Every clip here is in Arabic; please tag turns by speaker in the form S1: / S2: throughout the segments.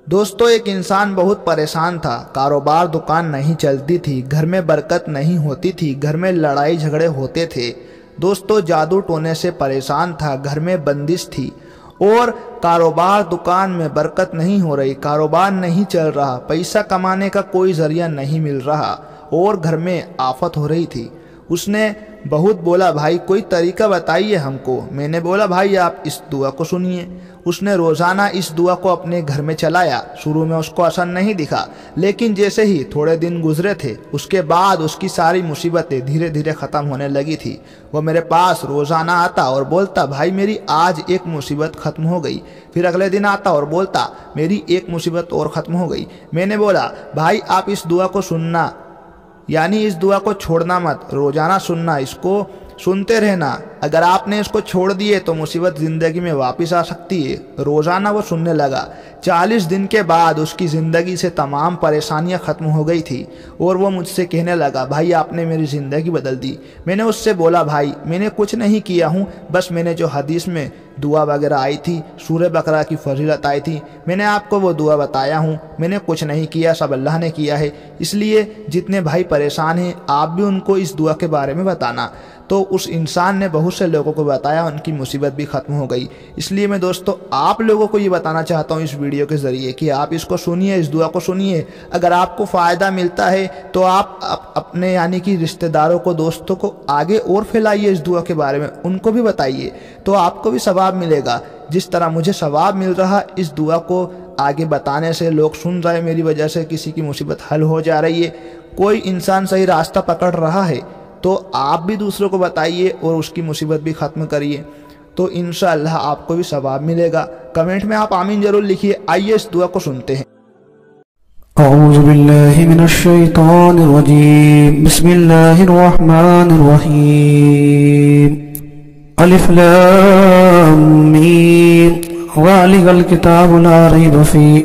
S1: दोस्तों, एक इंसान बहुत परेशान था। कारोबार दुकान नहीं चलती थी, घर में बरकत नहीं होती थी, घर में लड़ाई झगड़े होते थे। दोस्तों, जादू टोने से परेशान था, घर में बंदिश थी और कारोबार दुकान में बरकत नहीं हो रही, कारोबार नहीं चल रहा, पैसा कमाने का कोई जरिया नहीं मिल रहा और घर में आफत हो रही थी। उसने बहुत बोला, भाई कोई तरीका बताइए हमको। मैंने बोला, भाई आप इस दुआ को सुनिए। उसने रोज़ाना इस दुआ को अपने घर में चलाया। शुरू में उसको असर नहीं दिखा, लेकिन जैसे ही थोड़े दिन गुजरे थे उसके बाद उसकी सारी मुसीबतें धीरे धीरे ख़त्म होने लगी थी। वो मेरे पास रोज़ाना आता और बोलता, भाई मेरी आज एक मुसीबत ख़त्म हो गई। फिर अगले दिन आता और बोलता, मेरी एक मुसीबत और ख़त्म हो गई। मैंने बोला, भाई आप इस दुआ को सुनना, यानी इस दुआ को छोड़ना मत, रोज़ाना सुनना, इसको सुनते रहना। अगर आपने इसको छोड़ दिए तो मुसीबत ज़िंदगी में वापस आ सकती है। रोज़ाना वो सुनने लगा। 40 दिन के बाद उसकी ज़िंदगी से तमाम परेशानियां ख़त्म हो गई थी और वो मुझसे कहने लगा, भाई आपने मेरी ज़िंदगी बदल दी। मैंने उससे बोला, भाई मैंने कुछ नहीं किया हूँ, बस मैंने जो हदीस में दुआ वगैरह आई थी, सूरह बकरा की फजीलत आई थी, मैंने आपको वो दुआ बताया हूँ। मैंने कुछ नहीं किया, सब अल्लाह ने किया है। इसलिए जितने भाई परेशान हैं आप भी उनको इस दुआ के बारे में बताना। तो उस इंसान ने बहुत से लोगों को बताया, उनकी मुसीबत भी ख़त्म हो गई। इसलिए मैं दोस्तों आप लोगों को ये बताना चाहता हूँ इस वीडियो के ज़रिए कि आप इसको सुनिए, इस दुआ को सुनिए। अगर आपको फ़ायदा मिलता है तो आप अपने यानी कि रिश्तेदारों को, दोस्तों को आगे और फैलाइए इस दुआ के बारे में, उनको भी बताइए, तो आपको भी सवाब मिलेगा। जिस तरह मुझे सवाब मिल रहा इस दुआ को आगे बताने से, लोग सुन रहे मेरी वजह से, किसी की मुसीबत हल हो जा रही है, कोई इंसान सही रास्ता पकड़ रहा है, तो आप भी दूसरों को बताइए और उसकी मुसीबत भी ख़त्म करिए, तो इंशाअल्लाह आपको भी सवाब मिलेगा। कमेंट में आप आमीन ज़रूर लिखिए। आइए इस दुआ को सुनते हैं।
S2: अऊज़ु बिल्लाहि मिनश शैतानिर रजीम। बिस्मिल्लाहिर रहमानिर रहीम। अलिफ लाम मीम। ज़ालिकल किताबु ला रैब फ़ीहि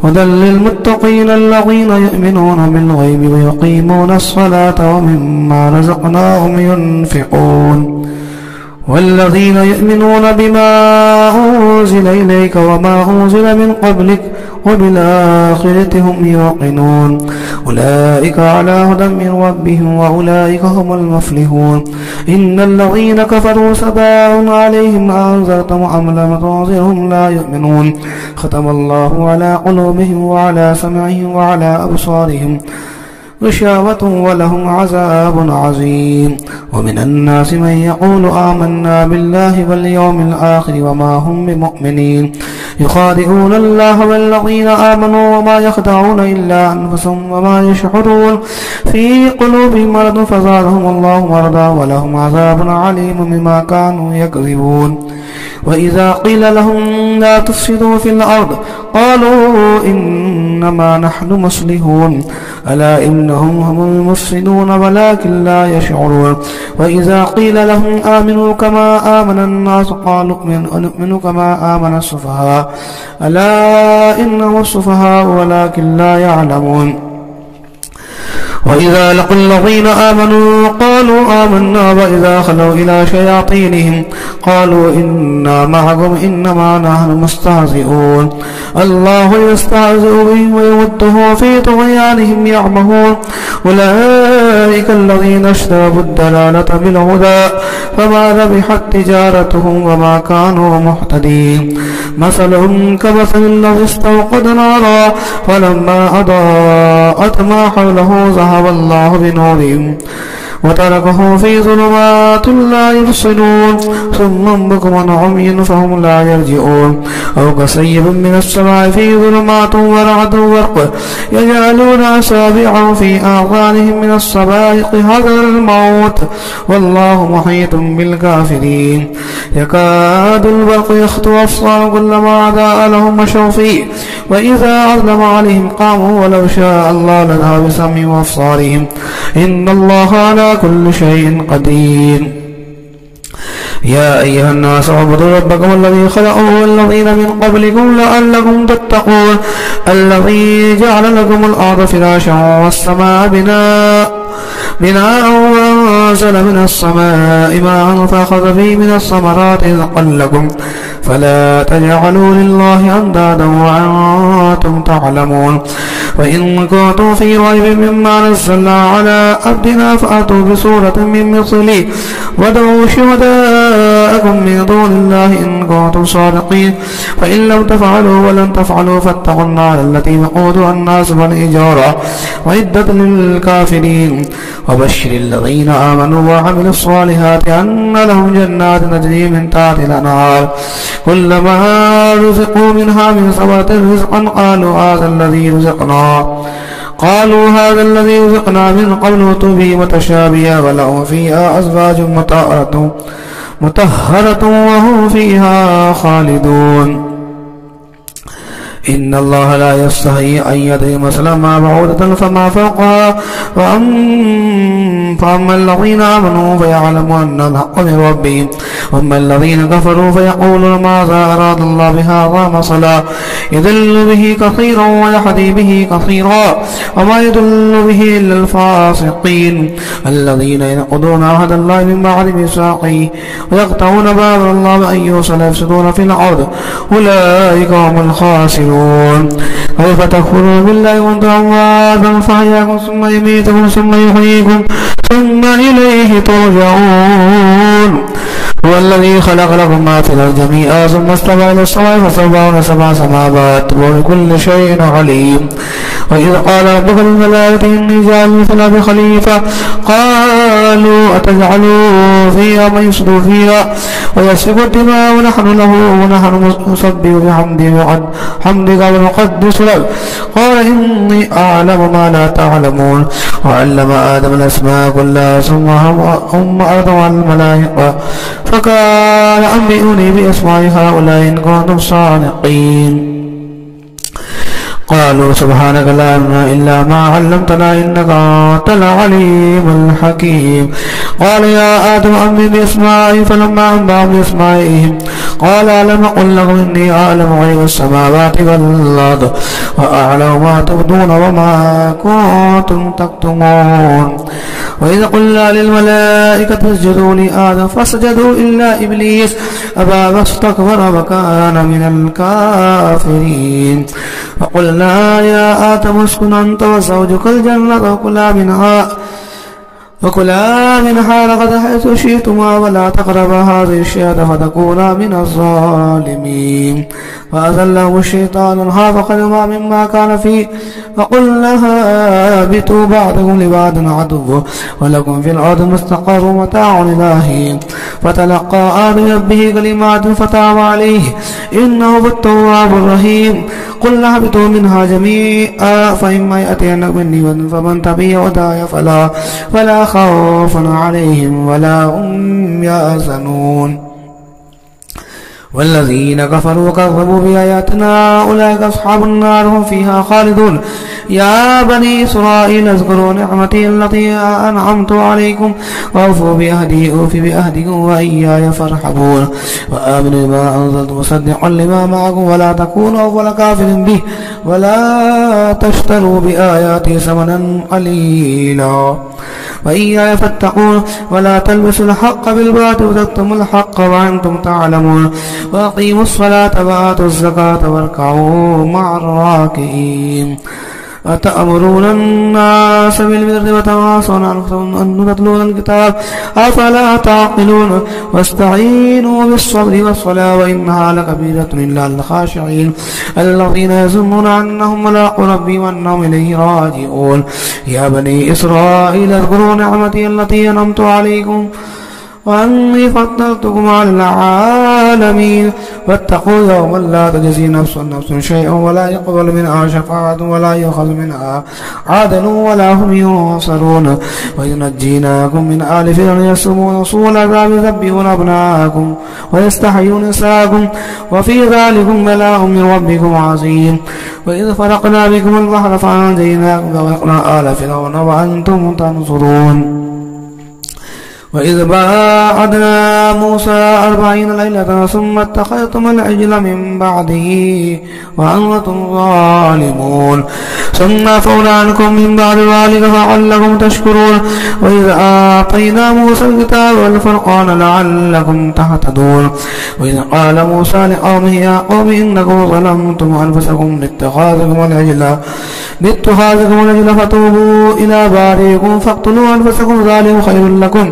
S2: हुदल लिल मुत्तक़ीन अल्लज़ीना युमिनूना बिल ग़ैबि व युक़ीमूना स्सलाता व मिम्मा रज़क़नाहुम युनफ़िक़ून वल्लज़ीना युमिनूना बिमा उन्ज़िला इलैका व मा उन्ज़िला मिन क़ब्लिक व बिल आख़िरति हुम युक़िनून उलाइका अला हुदन मिन रब्बिहिम व उलाइका हुमुल मुफ़्लिहून। इन्नल्लज़ीना कफ़रू सवाअन अलैहिम अअन्ज़रतहुम अम लम तुनज़िरहुम ला युमिनून। ख़तमल्लाहु अला क़ुलूबिहिम व अला समइहिम व अला अबसारिहिम ग़िशावतुन व लहुम अज़ाबुन अज़ीम। व मिनन नासि मन यक़ूलु आमन्ना बिल्लाहि वल यौमिल आख़िरि व मा हुम बिमुअ्मिनीन। युख़ादिऊन अल्लाह वल्लज़ीना आमनू व मा यख़दऊन इल्ला अन्फुसहुम व मा यशዑरून। फ़ी क़ुलूबिहिम मरदुन फ़ज़ादहुमुल्लाहु मरदा व लहुम अज़ाबुन अलीमुम बिमा कानू यकज़िबून। वइज़ा क़ील लहुम ला तुफ़्सिदू फ़िल अर्ज़ क़ालू इन्नमा नहनु मुस्लिहून अला इन्नहुम हुमुल मुफ़्सिदून वलाकिन ला यशዑरून। वइज़ा क़ील लहुम आमिनू कमा आमनन नास क़ालू अनुमिनु कमा आमनस सुफ़हा अला इन्नहुमुस सुफ़हा वलाकिन ला यअलमून। वइज़ा लक़ुल लज़ीना आमनू क़ालू आमन्ना वइज़ा ख़लौ इला शयातीनिहिम क़ालू इन्ना मअकुम इन्नमा नहनु मुस्तहज़िऊन। अल्लाहु यस्तहज़िउ बिहिम व यमुद्दुहुम फ़ी तुग़यानिहिम यअमहून। उलाइका अल्लज़ीना इश्तरौ अद-दलालता बिल-हुदा फ़मा रबिहत तिजारतुहुम व मा कानू मुहतदीन। मसलुहुम कमसलिल लज़ी इस्तवक़दा नारा फ़लम्मा अज़ाअत मा हवलहु ज़हबल्लाहु बिनूरिहिम व तरकहुम फ़ी ज़ुलुमातिन ला युबसिरून सुम्मुन बुक्मुन उम्युन फ़हुम ला यरजिऊन। औ कसय्यिबिन मिनस समाइ फ़ी ज़ुलुमातिन व रअदुन व बर्क़ुन यजअलून असाबिअहुम फ़ी आज़ानिहिम मिनस सवाइक़ि हज़रल मौत वल्लाहु मुहीतुन बिल काफ़िरीन। यकादुल बर्क़ु यख़्तफ़ु अबसारहुम कुल्लमा अज़ाअ लहुम मशौ फ़ीहि व इज़ा अज़लम अलैहिम क़ामू वलौ शाअ अल्लाहु लज़हब बिसमइहिम व अबसारिहिम इन्नल्लाहा अला कुल्लि शैइन क़दीर। या अय्युहन्नास उ'बुदू रब्बकुम अल्लज़ी ख़लक़कुम वल्लज़ीना मिन क़ब्लिकुम लअल्लकुम तत्तक़ून अल्लज़ी जअल लकुमुल अर्ज़ फ़िराशा वस्समाअ बिनाअ वअनज़ल मिनस समाइ माअन फ़अख़ज़ बिहि मिनस समराति रिज़क़न लकुम फ़ला तजअलू लिल्लाहि अंदादन वअन्तुम تعلمون وإن كنتم في ريب مما نزلنا على عبدنا فأتوا بسورة من مثله وادعوا شهداءكم من دون الله إن كنتم صادقين فإن لم تفعلوا ولن تفعلوا فاتقوا النار التي وقودها الناس والحجارة وعدت للكافرين وبشر الذين آمنوا وعملوا الصالحات أن لهم جنات تجري من تحتها الأنهار كلما رزقوا منها من ثمرة رزقا قالوا هذا الذي رزقنا من قبل وأتوا به متشابها ولهم فيها أزواج مطهرة وهم فيها خالدون إن الله لا يستحي أن يضرب مثلا ما بعوضة فما فوقها فأما الذين آمنوا فيعلمون أن الحق من ربهم وأما الذين كفروا فيقولون ماذا أراد الله بهذا مثلا يضل به كثيرا ويهدي به كثيرا وما يضل به إلا الفاسقين الذين ينقضون عهد الله من بعد ميثاقه ويقطعون ما أمر الله بأن يوصل يفسدون في الأرض أولئك هم الخاسرون كيف تكفرون بالله وأنتم أموات فأحياكم ثم يميتكم ثم يحييكم ثم إليه ترجعون هو الذي خلق لكم ما في الأرض جميعا ثم استوى إلى السماء فسواهن سبع سماوات وبكل شيء عليم وإذ قال ربك للملائكة إني جاعل في الأرض خليفة قالوا أتجعل فيها من يفسد فيها ويسفك الدماء ونحن نسبح بحمدك ونقدس لك قال إني أعلم ما لا تعلمون وعلم آدم الأسماء كلها ثم أرضوا على الملائكة فقال أنبئوني بأسماء هؤلاء إن كنتم صادقين قالوا سبحانك لا علم إلا ما علمتنا إنك أنت العليم الحكيم قال يا آدم أنبئني بأسمائهم فلما أنبأهم بأسمائهم قال ألم أقل لكم إني أعلم غيب السماوات والأرض وأعلم ما تبدون وما كنتم تكتمون وإذ قلنا للملائكة اسجدوا لآدم فسجدوا إلا إبليس أبى واستكبر وكان من الكافرين فقلنا يا آدم اسكن أنت وزوجك الجنة وكلا منها رغدا حيث شئتما ولا تقربا هذه الشجرة فتكونا من الظالمين فأزلهم الشيطان عنها فخرجا مما كان فيه فقلنا اهبطوا بعضكم لبعض عدو ولكم في الأرض مستقر ومتاع إلى حين فتلقى آدم ربه كلمات فتاب عليه إنه هو التواب الرحيم قلنا اهبطوا منها جميعا فإما يأتينكم مني هدى فمن تبع هداي فلا خوف عليهم ولا هم يحزنون والذين كفروا وكذبوا بآياتنا أولئك أصحاب النار هم فيها خالدون يا بني إسرائيل اذكروا نعمتي التي أنعمت عليكم وأوفوا بأهدي أوف بأهدكم وإياي فارحبون وآمنوا بما أنزلت مصدقا لما معكم ولا تكونوا أول كافر به ولا تشتروا بآياتي ثمنا قليلا وإياي فاتقون ولا تلبسوا الحق بالباطل وتكتموا الحق وأنتم تعلمون وأقيموا الصلاة وآتوا الزكاة واركعوا مع الراكعين أتأمرون الناس بالبر وتواصون أن تتلون الكتاب أفلا تعقلون واستعينوا بالصبر والصلاة وإنها لكبيرة إلا الخاشعين الذين يظنون أنهم ملاقو ربهم وأنهم إليه راجعون يا بني إسرائيل اذكروا نعمتي التي أنعمت عليكم وأني فضلتكم على العالمين واتقوا يوما لا تجزي نفس شيئا ولا يقبل منها شفاعة ولا يؤخذ منها عدل ولا هم ينصرون وإذ نجيناكم من آل فرعون يسومون سوء العذاب يذبحون أبناءكم ويستحيون نساءكم وفي ذلكم بلاء من ربكم عظيم وإذ فرقنا بكم البحر فأنجيناكم وأغرقنا آل فرعون وأنتم تنصرون وإذ باعدنا موسى 40 ليلة ثم اتخذتم العجل من بعده وأنتم ظالمون ثم عفونا عنكم من بعد ذلك لعلكم تشكرون وإذ آتينا موسى الكتاب والفرقان لعلكم تهتدون وإذ قال موسى لقومه يا قوم إنكم ظلمتم أنفسكم باتخاذكم العجل فتوبوا إلى بارئكم فاقتلوا أنفسكم ذلكم خير لكم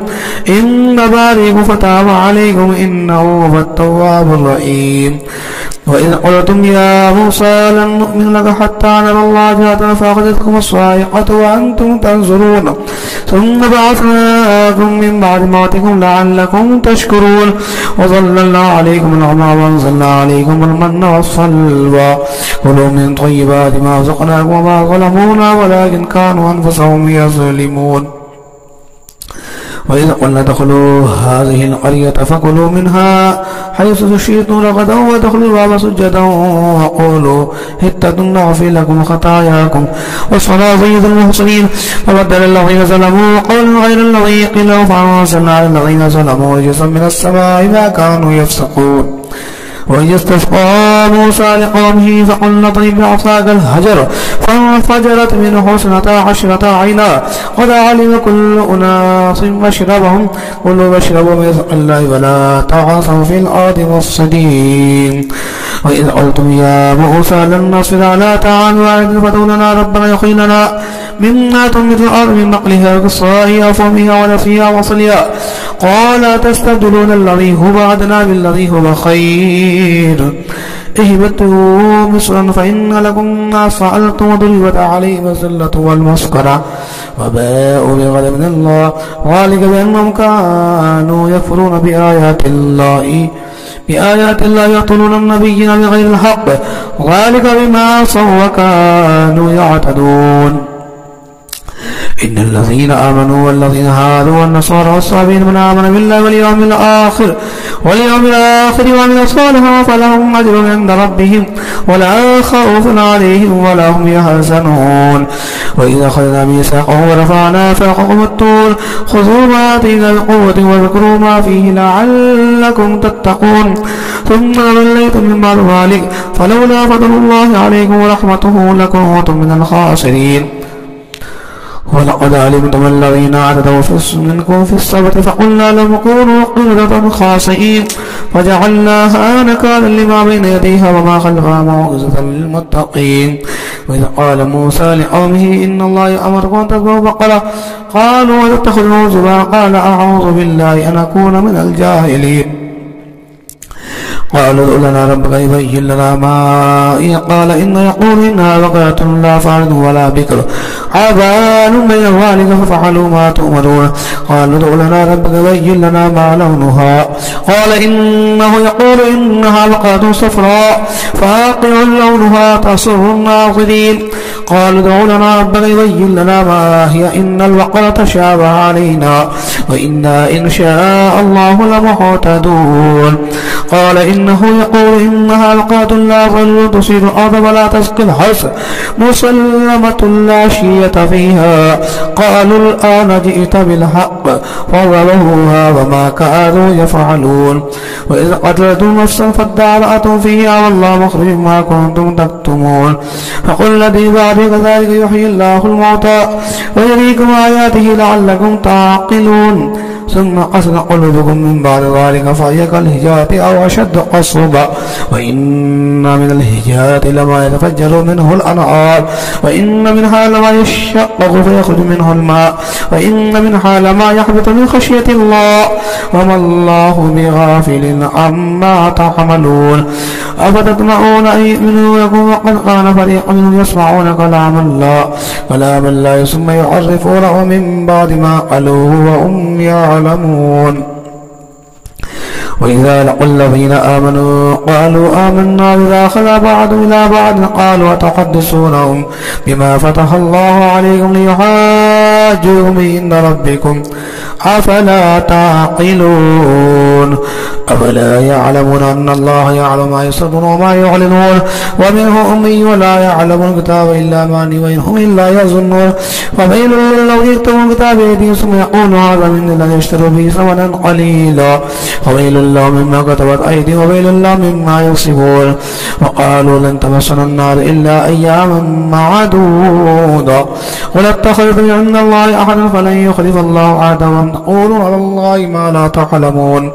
S2: إن بارئكم فتاب عليكم إنه هو التواب الرحيم وإذ قلتم يا موسى لن نؤمن لك حتى نرى الله جهرة فأخذتكم الصاعقة وأنتم تنظرون ثم بعثناكم من بعد موتكم لعلكم تشكرون وظللنا عليكم الغمام وأنزلنا عليكم المن والسلوى كلوا من طيبات ما رزقناكم وما ظلمونا ولكن كانوا أنفسهم يظلمون وإذ قلنا ادخلوا هذه القرية فكلوا منها حيث شئتم رغدا وادخلوا الباب سجدا وقولوا حطة نغفر لكم خطاياكم والصناديد المحسنين فبدل الذين ظلموا قولا غير الذي قيل لهم فأنزلنا على الذين ظلموا رجزا من السماء ما كانوا يفسقون وإذ استسقى موسى لقومه فقلنا اضرب بعصاك الحجر فانفجرت منه 12 عينا قد علم كل أناس مشربهم كلوا واشربوا من رزق الله ولا تعثوا في الأرض مفسدين وإذ قلتم يا موسى لن نصبر على طعام واحد فادع لنا ربنا يحيي لنا مما تنبت الأرض من بقلها وقصائها وفومها ونسيها وصلها قال تستبدلون الذي هو أدنى بالذي هو خير اهبطوا مصرا فإن لكم ما فعلتم وضربت عليهم الذلة والمسكنة وباءوا بغضب من الله ذلك بأنهم كانوا يكفرون بآيات الله يقتلون النبيين بغير الحق ذلك بما عصوا وكانوا يعتدون إن الذين آمنوا والذين هادوا والنصارى والصابين من آمن بالله واليوم الآخر وعمل صالحا فلهم أجر عند ربهم ولا خوف عليهم ولا هم يحزنون وإذا أخذنا ميثاقهم ورفعنا فوقكم الطور خذوا ما آتينا بقوة واذكروا ما فيه لعلكم تتقون ثم توليتم من بعد ذلك فلولا فضل الله عليكم ورحمته لكنتم من الخاسرين ولقد علمتم الذين اعتدوا منكم في السبت فقلنا لهم كونوا قردة خاسئين فجعلناها نكالا لما بين يديها وما خلفها موعظة للمتقين وإذ قال موسى لقومه إن الله يأمركم أن تذبحوا بقرة قالوا وتتخذوا هزوا قال أعوذ بالله أن أكون من الجاهلين قالوا ادع لنا ربك يبين لنا ما هي قال يقول إنها بقرة لا فارض ولا بكر عبان بين ذلك ففعلوا ما تؤمرون قالوا ادع لنا ربك يبين لنا ما لونها قال إنه يقول إنها بقرة صفراء فاقع لونها تسر الناظرين قالوا ادع لنا ربك يبين لنا ما هي إن البقرة شابه علينا وإنا إن شاء الله لمهتدون قال إنه يقول إنها بقرة لا ظل تصير الأرض ولا تسقي الحرث مسلمة لا شية فيها قالوا الآن جئت بالحق فضربوها وما كانوا يفعلون وإذ قتلتم نفسا فادارأتم فيها والله مخرج ما كنتم تكتمون فقل الذي بعد كذلك يحيي الله الموتى ويريكم آياته لعلكم تعقلون ثم قسد قلوبكم من بعد ذلك فهي كالحجارة أو أشد قسوة وإن من الحجارة لما يتفجر منه الأنهار وإن منها لما يشقق فيخرج منه الماء وإن منها لما يحبط من خشية الله وما الله بغافل عما تعملون أفتطمعون أن يؤمنوا لكم وقد كان فريق منهم يسمعون كلام الله ثم يحرفونه من بعد ما قالوه وهم يعلمون وإذا لقوا الذين آمنوا قالوا آمنا بما خلا بعض إلى بعض قالوا أتحدثونهم بما فتح الله عليكم ليحاجوكم يحاجون به عند ربكم أفلا تعقلون أفلا يعلمون أن الله يعلم ما يسرون وما يعلنون ومنهم أمي ولا يعلم الكتاب إلا أماني وإنهم إلا يظنون وويل للذين يكتبون الكتاب بأيديهم ثم يقولون هذا من الله يشتروا به ثمنا قليلا وويل لهم مما كتبت أيديهم وويل لهم مما يكسبون وقالوا لن تمسنا النار إلا أياما معدودة قل اتخذتم عند الله أحدا فلن يخلف الله عهده وأن تقولوا على الله ما لا تعلمون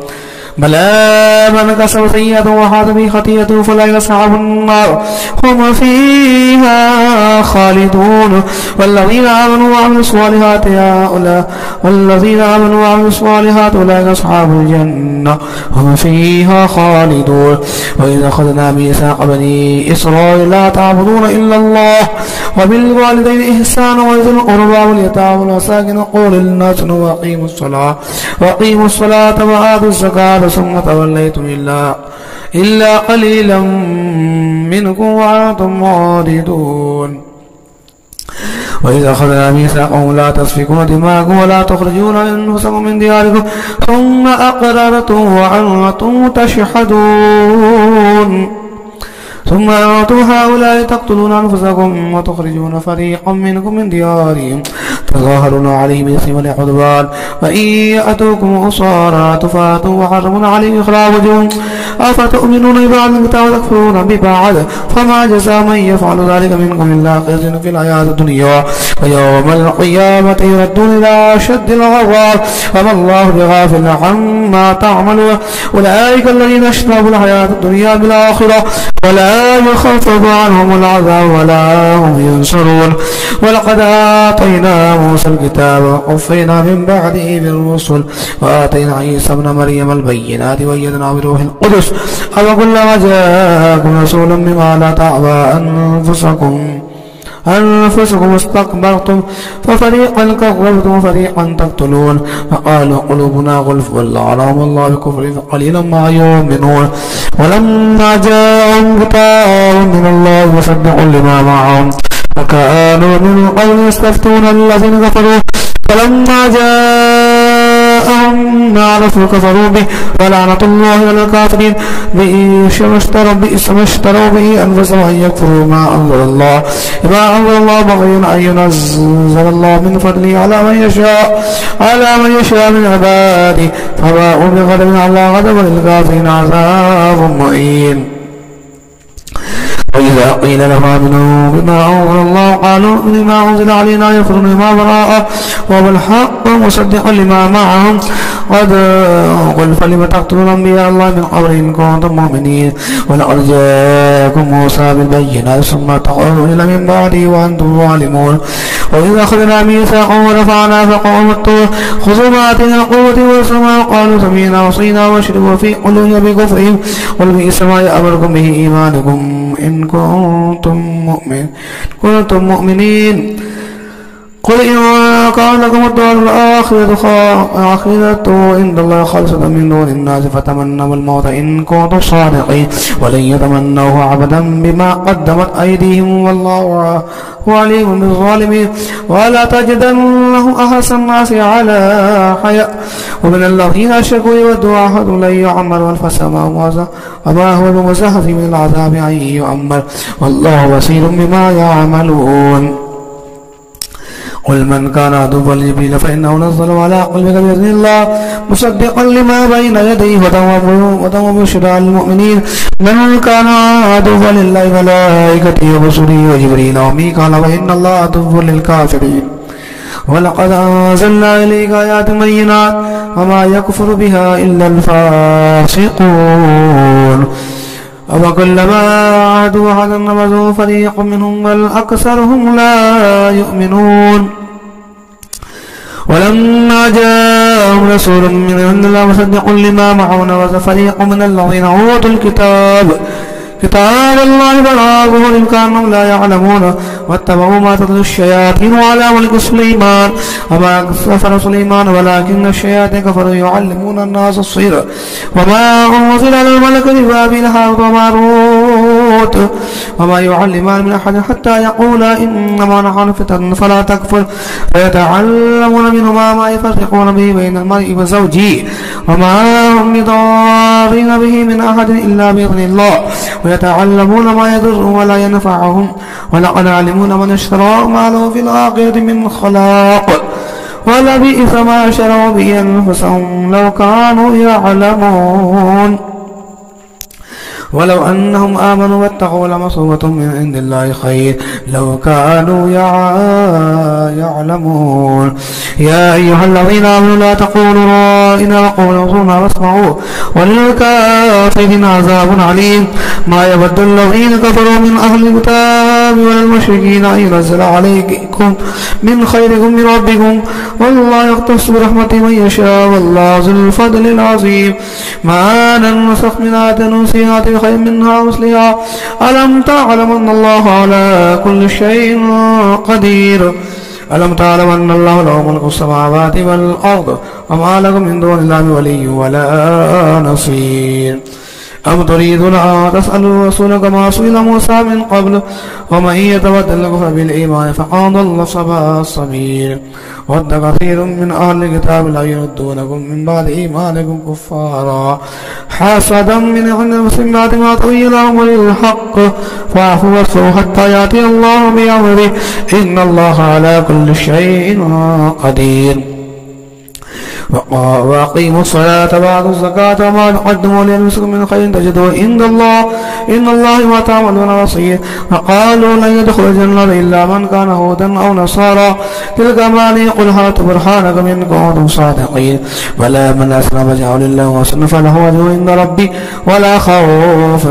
S2: بلى من كسب سيئة وحاط به خطيئته فأولئك أصحاب النار هم فيها خالدون والذين آمنوا وعملوا الصالحات أولئك أصحاب الجنة هم فيها خالدون وإذا أخذنا ميثاق بني إسرائيل لا تعبدون إلا الله وبالوالدين إحسانا وذي القربى واليتامى والمساكين وقولوا للناس وأقيموا الصلاة وآتوا الزكاة ثم توليتم إلا قليلا منكم وأنتم معرضون وإذا أخذنا ميثاقهم لا تسفكون دماءكم ولا تخرجون أنفسكم من دياركم ثم أقررتم وأنتم تشهدون ثم أنتم هؤلاء تقتلون أنفسكم وتخرجون فريقا منكم من ديارهم تظاهرون عليهم بالإثم والعدوان وإن يأتوكم أسارى تفاتوا وحرمون عليهم إخراجهم أفتؤمنون ببعض الكتاب وتكفرون ببعض فما جزاء من يفعل ذلك منكم إلا خزي في الحياة الدنيا ويوم القيامة يردون إلى أشد العذاب وما الله بغافل عما تعملون أولئك الذين اشتروا الحياة الدنيا بالآخرة ولا يخفف عنهم العذاب ولا هم ينصرون ولقد آتينا موسى الكتاب وقفينا من بعده بالرسل وآتينا عيسى ابن مريم البينات وأيدناه بروح القدس أفكلما جاءكم رسول بما لا تعبى أنفسكم استكبرتم ففريقا كذبتم وفريقا تقتلون فقالوا قلوبنا غلف ولعنهم الله بكفر فقليلا ما يؤمنون ولما جاءهم كتاب من الله مصدق لما معهم فكانوا من قبل يستفتون الذين كفروا فلما جاءهم ما عرفوا كفروا به ولعنة الله على الكافرين بئس ما اشتروا به أنفسهم أن يكفروا ما أنزل الله بغيا أن ينزل الله من فضله على من يشاء من عباده فباءوا بغضب على غضب للكافرين عذاب مهين وإذا قيل لهم آمنوا بما أنزل الله قالوا لما أنزل علينا يكفرون بما وراءه وبالحق مصدقا لما معهم قل فلم تقتلون أنبياء الله من قبل إن كنتم مؤمنين ولقد جاءكم موسى بالبينات ثم تقولون إلى من بعده وأنتم ظالمون وإذا أخذنا ميثاقهم ورفعنا فوقهم الطور خذوا ما آتينا قوة واسمعوا قالوا سمعنا وعصينا واشربوا في قلوبهم بكفرهم قل بئس ما يأمركم به إيمانكم إن كنتم مؤمنين قل إن كان لكم الدار الآخرة عند الله خالصة من دون الناس فتمنوا الموت إن كنتم صادقين ولن يتمنوه أبدا بما قدمت أيديهم والله عليم بالظالمين ولا تجدنهم أحسن الناس على حياء ومن الذين أشركوا يود أحدهم لن يعمر ألف سنة وما هو بمزحزح من العذاب أن يعمر والله بصير بما يعملون قل من كان عدوا لجبريل فإنه نزل على قلبك بإذن الله مصدقا لما بين يديه وهدى وبشرى للمؤمنين من كان عدوا لله وملائكته ورسله وجبريل وميكال فإن الله عدو للكافرين ولقد أنزلنا إليك آيات بينات وما يكفر بها إلا الفاسقون وكلما عادوا أحدا نبذوا فريق منهم بل أكثرهم لا يؤمنون ولما جاءهم رسول من عند الله مصدق لما معه نبذ فريق من الذين أوتوا الكتاب كتاب الله بلاغهم كأنهم لا يعلمون واتبعوا ما تتلو الشياطين على ملك سليمان وما كفر سليمان ولكن الشياطين كفروا يعلمون الناس السحر وما أنزل على الملك ببابل هاروت وماروت وما يعلمان من أحد حتى يقولا إنما نحن فتنة فلا تكفر فيتعلمون منهما ما يفرقون به بين المرء وزوجه وما هم بضارين به من أحد إلا بإذن الله ويتعلمون ما يضرهم ولا ينفعهم ولقد علمون من اشتراه ما له في الآخرة من خلاق ولبئس ما شروا به أنفسهم لو كانوا يعلمون ولو أنهم آمنوا واتقوا لمثوبة من عند الله خير لو كانوا يعلمون يا أيها الذين آمنوا لا تقولوا رائنا وقولوا انظرنا واسمعوا وللكافرين عذاب عليم ما يود الذين كفروا من أهل الكتاب ولا المشركين أن ينزل عليكم من خيركم من ربكم والله يختص برحمته من يشاء والله ذو الفضل العظيم ما ننسخ من آية ننسها خير منها مثلها ألم تعلم أن الله على كل شيء قدير ألم تعلم أن الله له ملك السماوات والأرض وما لكم من دون الله ولي ولا نصير أم تريدون أن تسألوا رسولك ما سئل موسى من قبل ومن يتبدل الكفر بالإيمان فقد ضل سواء السبيل ود كثير من أهل الكتاب لا يردونكم من بعد إيمانكم كفارا حسدا من عند المسلم بعد ما تبين لهم الحق فاعفوا واصفحوا حتى يأتي الله بأمره إن الله على كل شيء قدير وأقيموا الصلاة وآتوا الزكاة وما تقدموا لأنفسكم من خير تجدوه عند الله إن الله ما تعملون بصير وقالوا لن يدخل الجنة إلا من كان هودا أو نصارى تلك أماني قل هاتوا برهانكم إن كنتم صادقين ولا من أسلم وجهه لله وسلم فله أجر عند ربي ولا خوف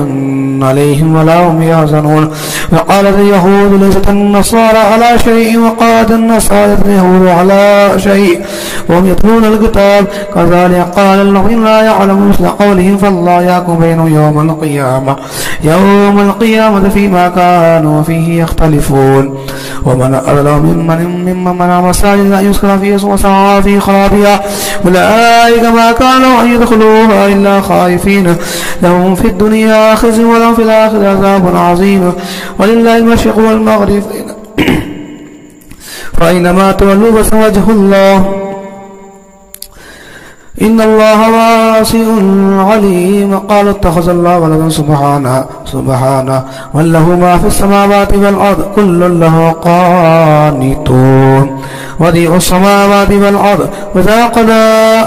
S2: عليهم ولا هم يحزنون وقالت اليهود ليست النصارى على شيء وقالت النصارى اليهود على شيء وهم يتلون الكتاب كذلك قال الذين لا يعلمون مثل قولهم فالله يحكم بينهم يوم القيامة فيما كانوا فيه يختلفون ومن أظلم ممن منع مساجد أن يذكر فيها اسمه وسعى في خرابها أولئك ما كانوا أن يدخلوها إلا خائفين لهم في الدنيا خزي ولهم في الآخرة عذاب عظيم ولله المشرق والمغرب فأينما تولوا فسوجه الله إن الله واسع عليم قال اتخذ الله ولدا سبحانه وله ما في السماوات والأرض كل له قانتون وديع السماوات والأرض وإذا قضى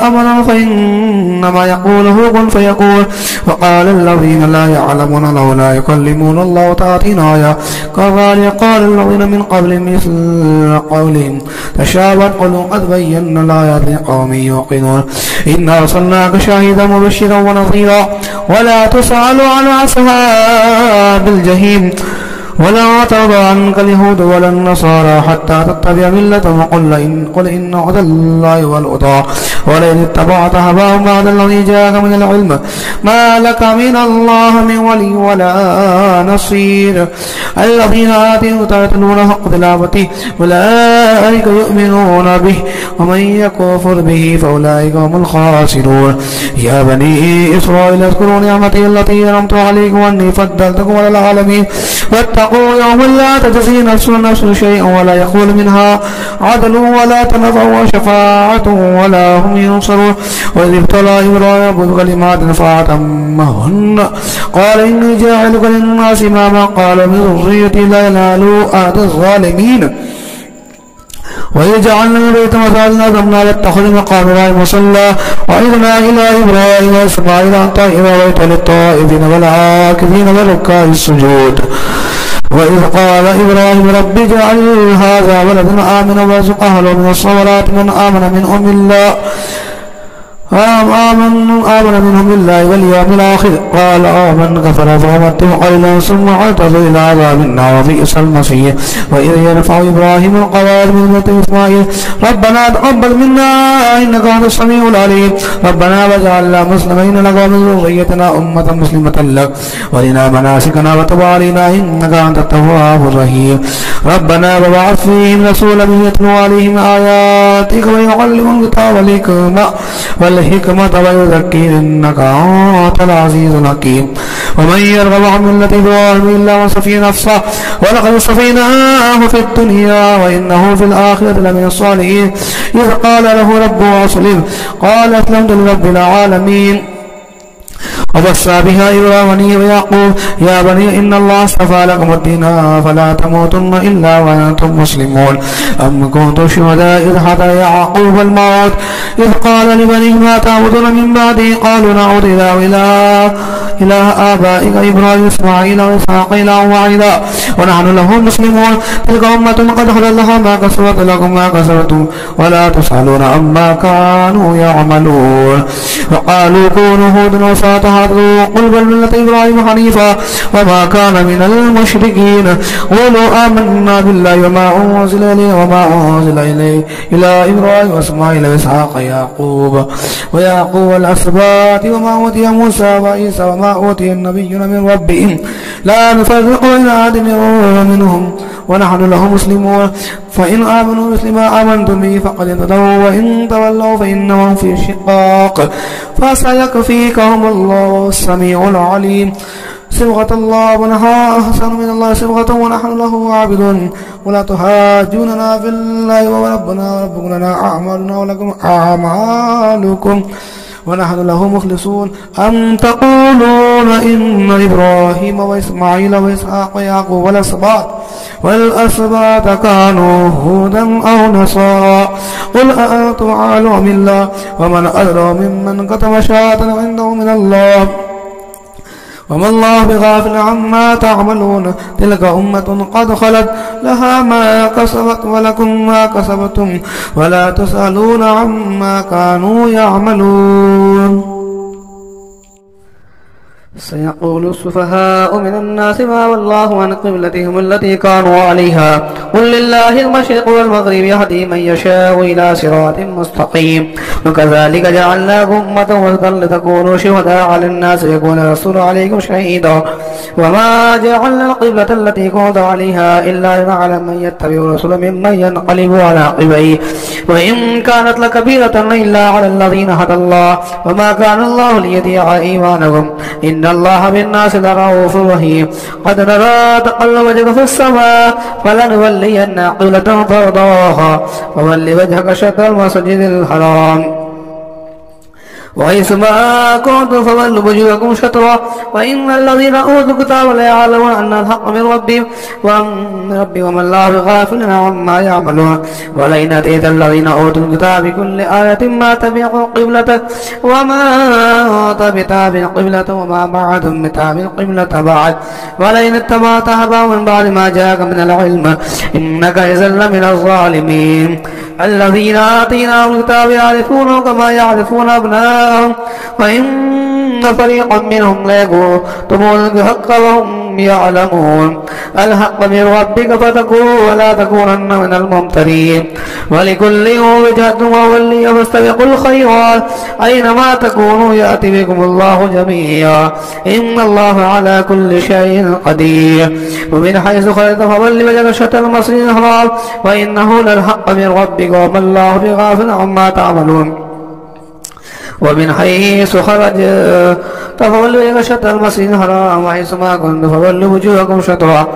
S2: أمرا فإنما يقوله كن فيقول وقال الذين لا يعلمون لولا يكلمون الله تأتينا آية كذلك قال الذين من قبل مثل قولهم تشابهت قلوبهم قد بينا الآيات لقوم يوقنون إنا أرسلناك شاهدا مبشرا ونظيرا ولا تسأل عن أصحاب الجحيم ولا ترضى عنك اليهود ولا النصارى حتى تتبع ملتهم قل إن هدى الله والهدى ولئن اتبعت هواهم بعد الذي جاءك من العلم ما لك من الله من ولي ولا نصير الذين آتيهم يتلون حق تلاوته أولئك يؤمنون به ومن يكفر به فأولئك هم الخاسرون يا بني إسرائيل اذكروا نعمتي التي أنعمت عليكم وأني فضلتكم على العالمين واتقوا يوما لا تجزي نفس نفس شيئا ولا يقول منها عدل ولا تنفع شفاعة ولا هم ينصرون وإذ ابتلى إبراهيم بكلمات فأتمهن قال إني جاعلك للناس إماما قال من ذريتي لا ينال أحد الظالمين وإذ جعلنا البيت مثلا ذمنا لاتخذ مقام إبراهيم مصلى وعيدنا إلى إبراهيم وإسماعيل أن طهر بيت للطائفين والعاكفين والركع السجود وإذ قال إبراهيم رب اجعل هذا بلدا آمنا وارزق أهله من الثمرات من آمن منهم بالله آمن منهم بالله واليوم الآخر قال آمن كفر فأمته قليلا ثم اعتذر إلى عذاب النار وبئس المصير. وإذ يرفع إبراهيم القواعد من بيت إسماعيل ربنا تقبل منا إنك أنت السميع العليم ربنا واجعلنا مسلمين لك ومن ذريتنا أمة مسلمة لك وارنا مناسكنا وتب علينا إنك أنت التواب الرحيم. ربنا وبعث فيهم رسولا يتلو عليهم آياتك ويعلمهم الكتاب والحكمة ويزكيهم إنك أنت العزيز الحكيم. ومن يرغب عن ملة إبراهيم إلا من سفي نفسه ولقد اصطفيناه في الدنيا وإنه في الآخرة لمن الصالحين. إذ قال له ربه أسلم قال أسلمت لرب العالمين. ووصى بها إبراهيم ويعقوب يا بني إن الله اصطفى لكم الدين فلا تموتن إلا وأنتم مسلمون. أم كنتم شهداء إذ حضر يعقوب الموت إذ قال لبنيه ما تعبدون من بعدي قالوا نعبد إله آبائك إبراهيم إسماعيل وإسحاق إلها واحدا ونحن له مسلمون. تلك أمة قد خلت لها ما كسبت لكم ما كسبتم ولا تسألون عما كانوا يعملون. وقالوا كونوا هودا وصالحا قل بل ملة إبراهيم حنيفا وما كان من المشركين. قولوا آمنا بالله وما أنزل إليه وما أنزل إليه إلى إبراهيم وإسماعيل وإسحاق ويعقوب والأسباط وما أوتي موسى وعيسى وما أوتي النبيون من ربهم لا نفرق بين أحد منهم ونحن له مسلمون. فإن آمنوا مثل ما آمنتم به فقد اهتدوا وإن تولوا فإنهم في شقاق فسيكفيكهم الله السميع العليم. صبغة الله ونحن أحسن من الله صبغة ونحن له عابدون. ولا تحاجوننا في الله وربنا وربكم لنا أعمالنا ولكم أعمالكم ونحن له مخلصون. أم تقولون إن إبراهيم وإسماعيل وإسحاق ويعقوب والأسباط كانوا هودا أو نصارى قل أأنتم أعلم أم الله ومن أدرى ممن كتم شهادة عنده من الله وما الله بغافل عما تعملون. تلك أمة قد خلت لها ما كسبت ولكم ما كسبتم ولا تسألون عما كانوا يعملون. سيقول السفهاء من الناس ما والله عن قبلتهم التي كانوا عليها قل لله المشرق والمغرب يهدي من يشاء إلى صراط مستقيم. وكذلك جعلناكم أمة وسطا لتكونوا شهداء على الناس ويكون الرسول عليكم شهيدا. وما جعلنا القبلة التي كنت عليها إلا لنعلم من يتبع الرسول ممن ينقلب على عقبيه وإن كانت لكبيرة إلا على الذين هدى الله وما كان الله ليضيع إيمانكم إن الله بالناس لرؤوف رحيم. قد نرى تقلب وجهك في السماء فلنولينك قبلة ترضاها فول وجهك شطر المسجد الحرام وحيث ما كنتم فولوا وجوهكم شطرا وإن الذين أوتوا الكتاب ليعلمون أن الحق من ربهم وما الله بغافل عما يعملون. ولئن أتيت الذين أوتوا الكتاب بكل آية ما تبعوا قبلتك وما أنت بتابع قبلة وما بعدهم بتابع قبلة بعد ولئن اتبعت أهواءهم من بعد ما جاءك من العلم إنك إذا لمن الظالمين. الذين آتيناهم الكتاب يعرفونه كما يعرفون أبناءهم وإن فريقا منهم ليكتمون الحق وهم يعلمون. الحق من ربك فتكون ولا تكونن من الممترين. ولكل وجهة وولي فاستبقوا الخيرات أينما تكونوا يأتي بكم الله جميعا إن الله على كل شيء قدير. ومن حيث خرجت فول وجهك شطر المسجد الحرام وإنه للحق من ربك وما الله بغافل عما تعملون. ومن حيث خرجت فولوا وجهك شطر المسجد الحرام وحيث ما كنتم فولوا وجوهكم شطرا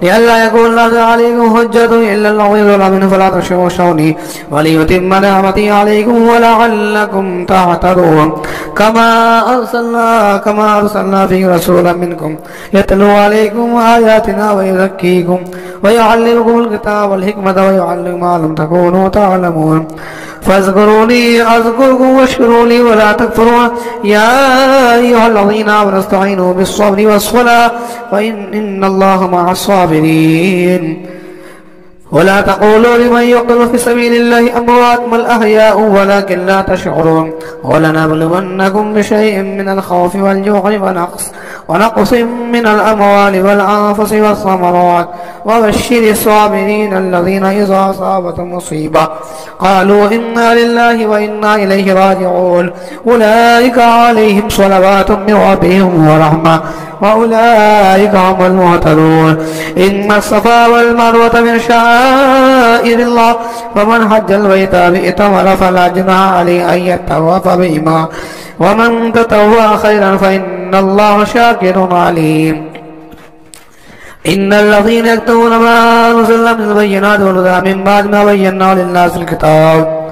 S2: لئلا يكون لك عليكم حجة إلا الله يضل منه فلا تخشوني وليتم نعمتي عليكم ولعلكم تهتدون. كما أرسلنا في رسولا منكم يتلو عليكم آياتنا ويزكيكم ويعلمكم الكتاب والحكمة ويعلمكم ما لم تكونوا تعلمون. فاذكروني أذكركم واشكروا لي ولا تكفرون. يا أيها الذين آمنوا استعينوا بالصبر والصلاة وإن الله مع الصابرين. ولا تقولوا لمن يقتل في سبيل الله أموات بل أحياء ولكن لا تشعرون ولنبلونكم بشيء من الخوف والجوع ونقص من الأموال والأنفس والثمرات وبشر الصابرين الذين إذا أصابتهم مصيبة قالوا إنا لله وإنا إليه راجعون أولئك عليهم صلوات من ربهم ورحمة وأولئك هم المهتدون إن الصفا والمروة من شعائر الله فمن حج البيت بإتمر فلا جناح عليه أن يطوف بهما ومن تطوع خيرا فإن الله شاكر عليم إن الذين يكتمون ما أنزلنا من البينات والهدى من بعد ما بيناه للناس الكتاب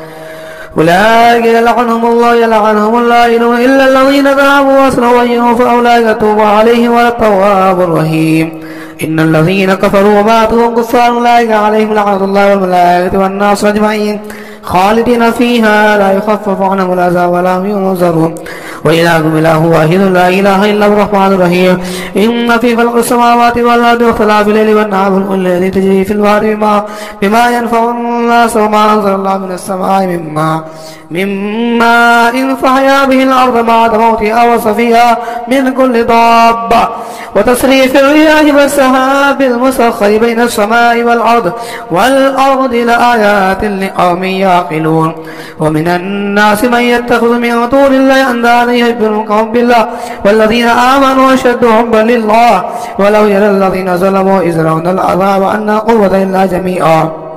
S2: أولئك يلعنهم الله إلا الذين تابوا وأصلحوا وبينوا فأولئك يتوب عليهم والتواب الرحيم إن الذين كفروا وماتوا وهم كفار أولئك عليهم لعنة الله والملائكة والناس أجمعين خالدين فيها لا يخفف عنهم العذاب ولا هم ينظرون وإلهكم إله واحد لا إله إلا هو الرحمن الرحيم إن في خلق السماوات والأرض واختلاف الليل والنهار الذي تجري في البحر بما ينفع الناس وما أنزل الله من السماء مما فأحيا به الأرض بعد موتها وصفيها من كل دابة وتصريف الرياح والسحاب المسخر بين السماء والأرض لآيات لقوم يعقلون ومن الناس من يتخذ من دون الله أندادا يحبونهم بالله والذين آمنوا أشد حبا لله ولو يرى الذين ظلموا إذ يرون العذاب أن لا قوة إلا جميعا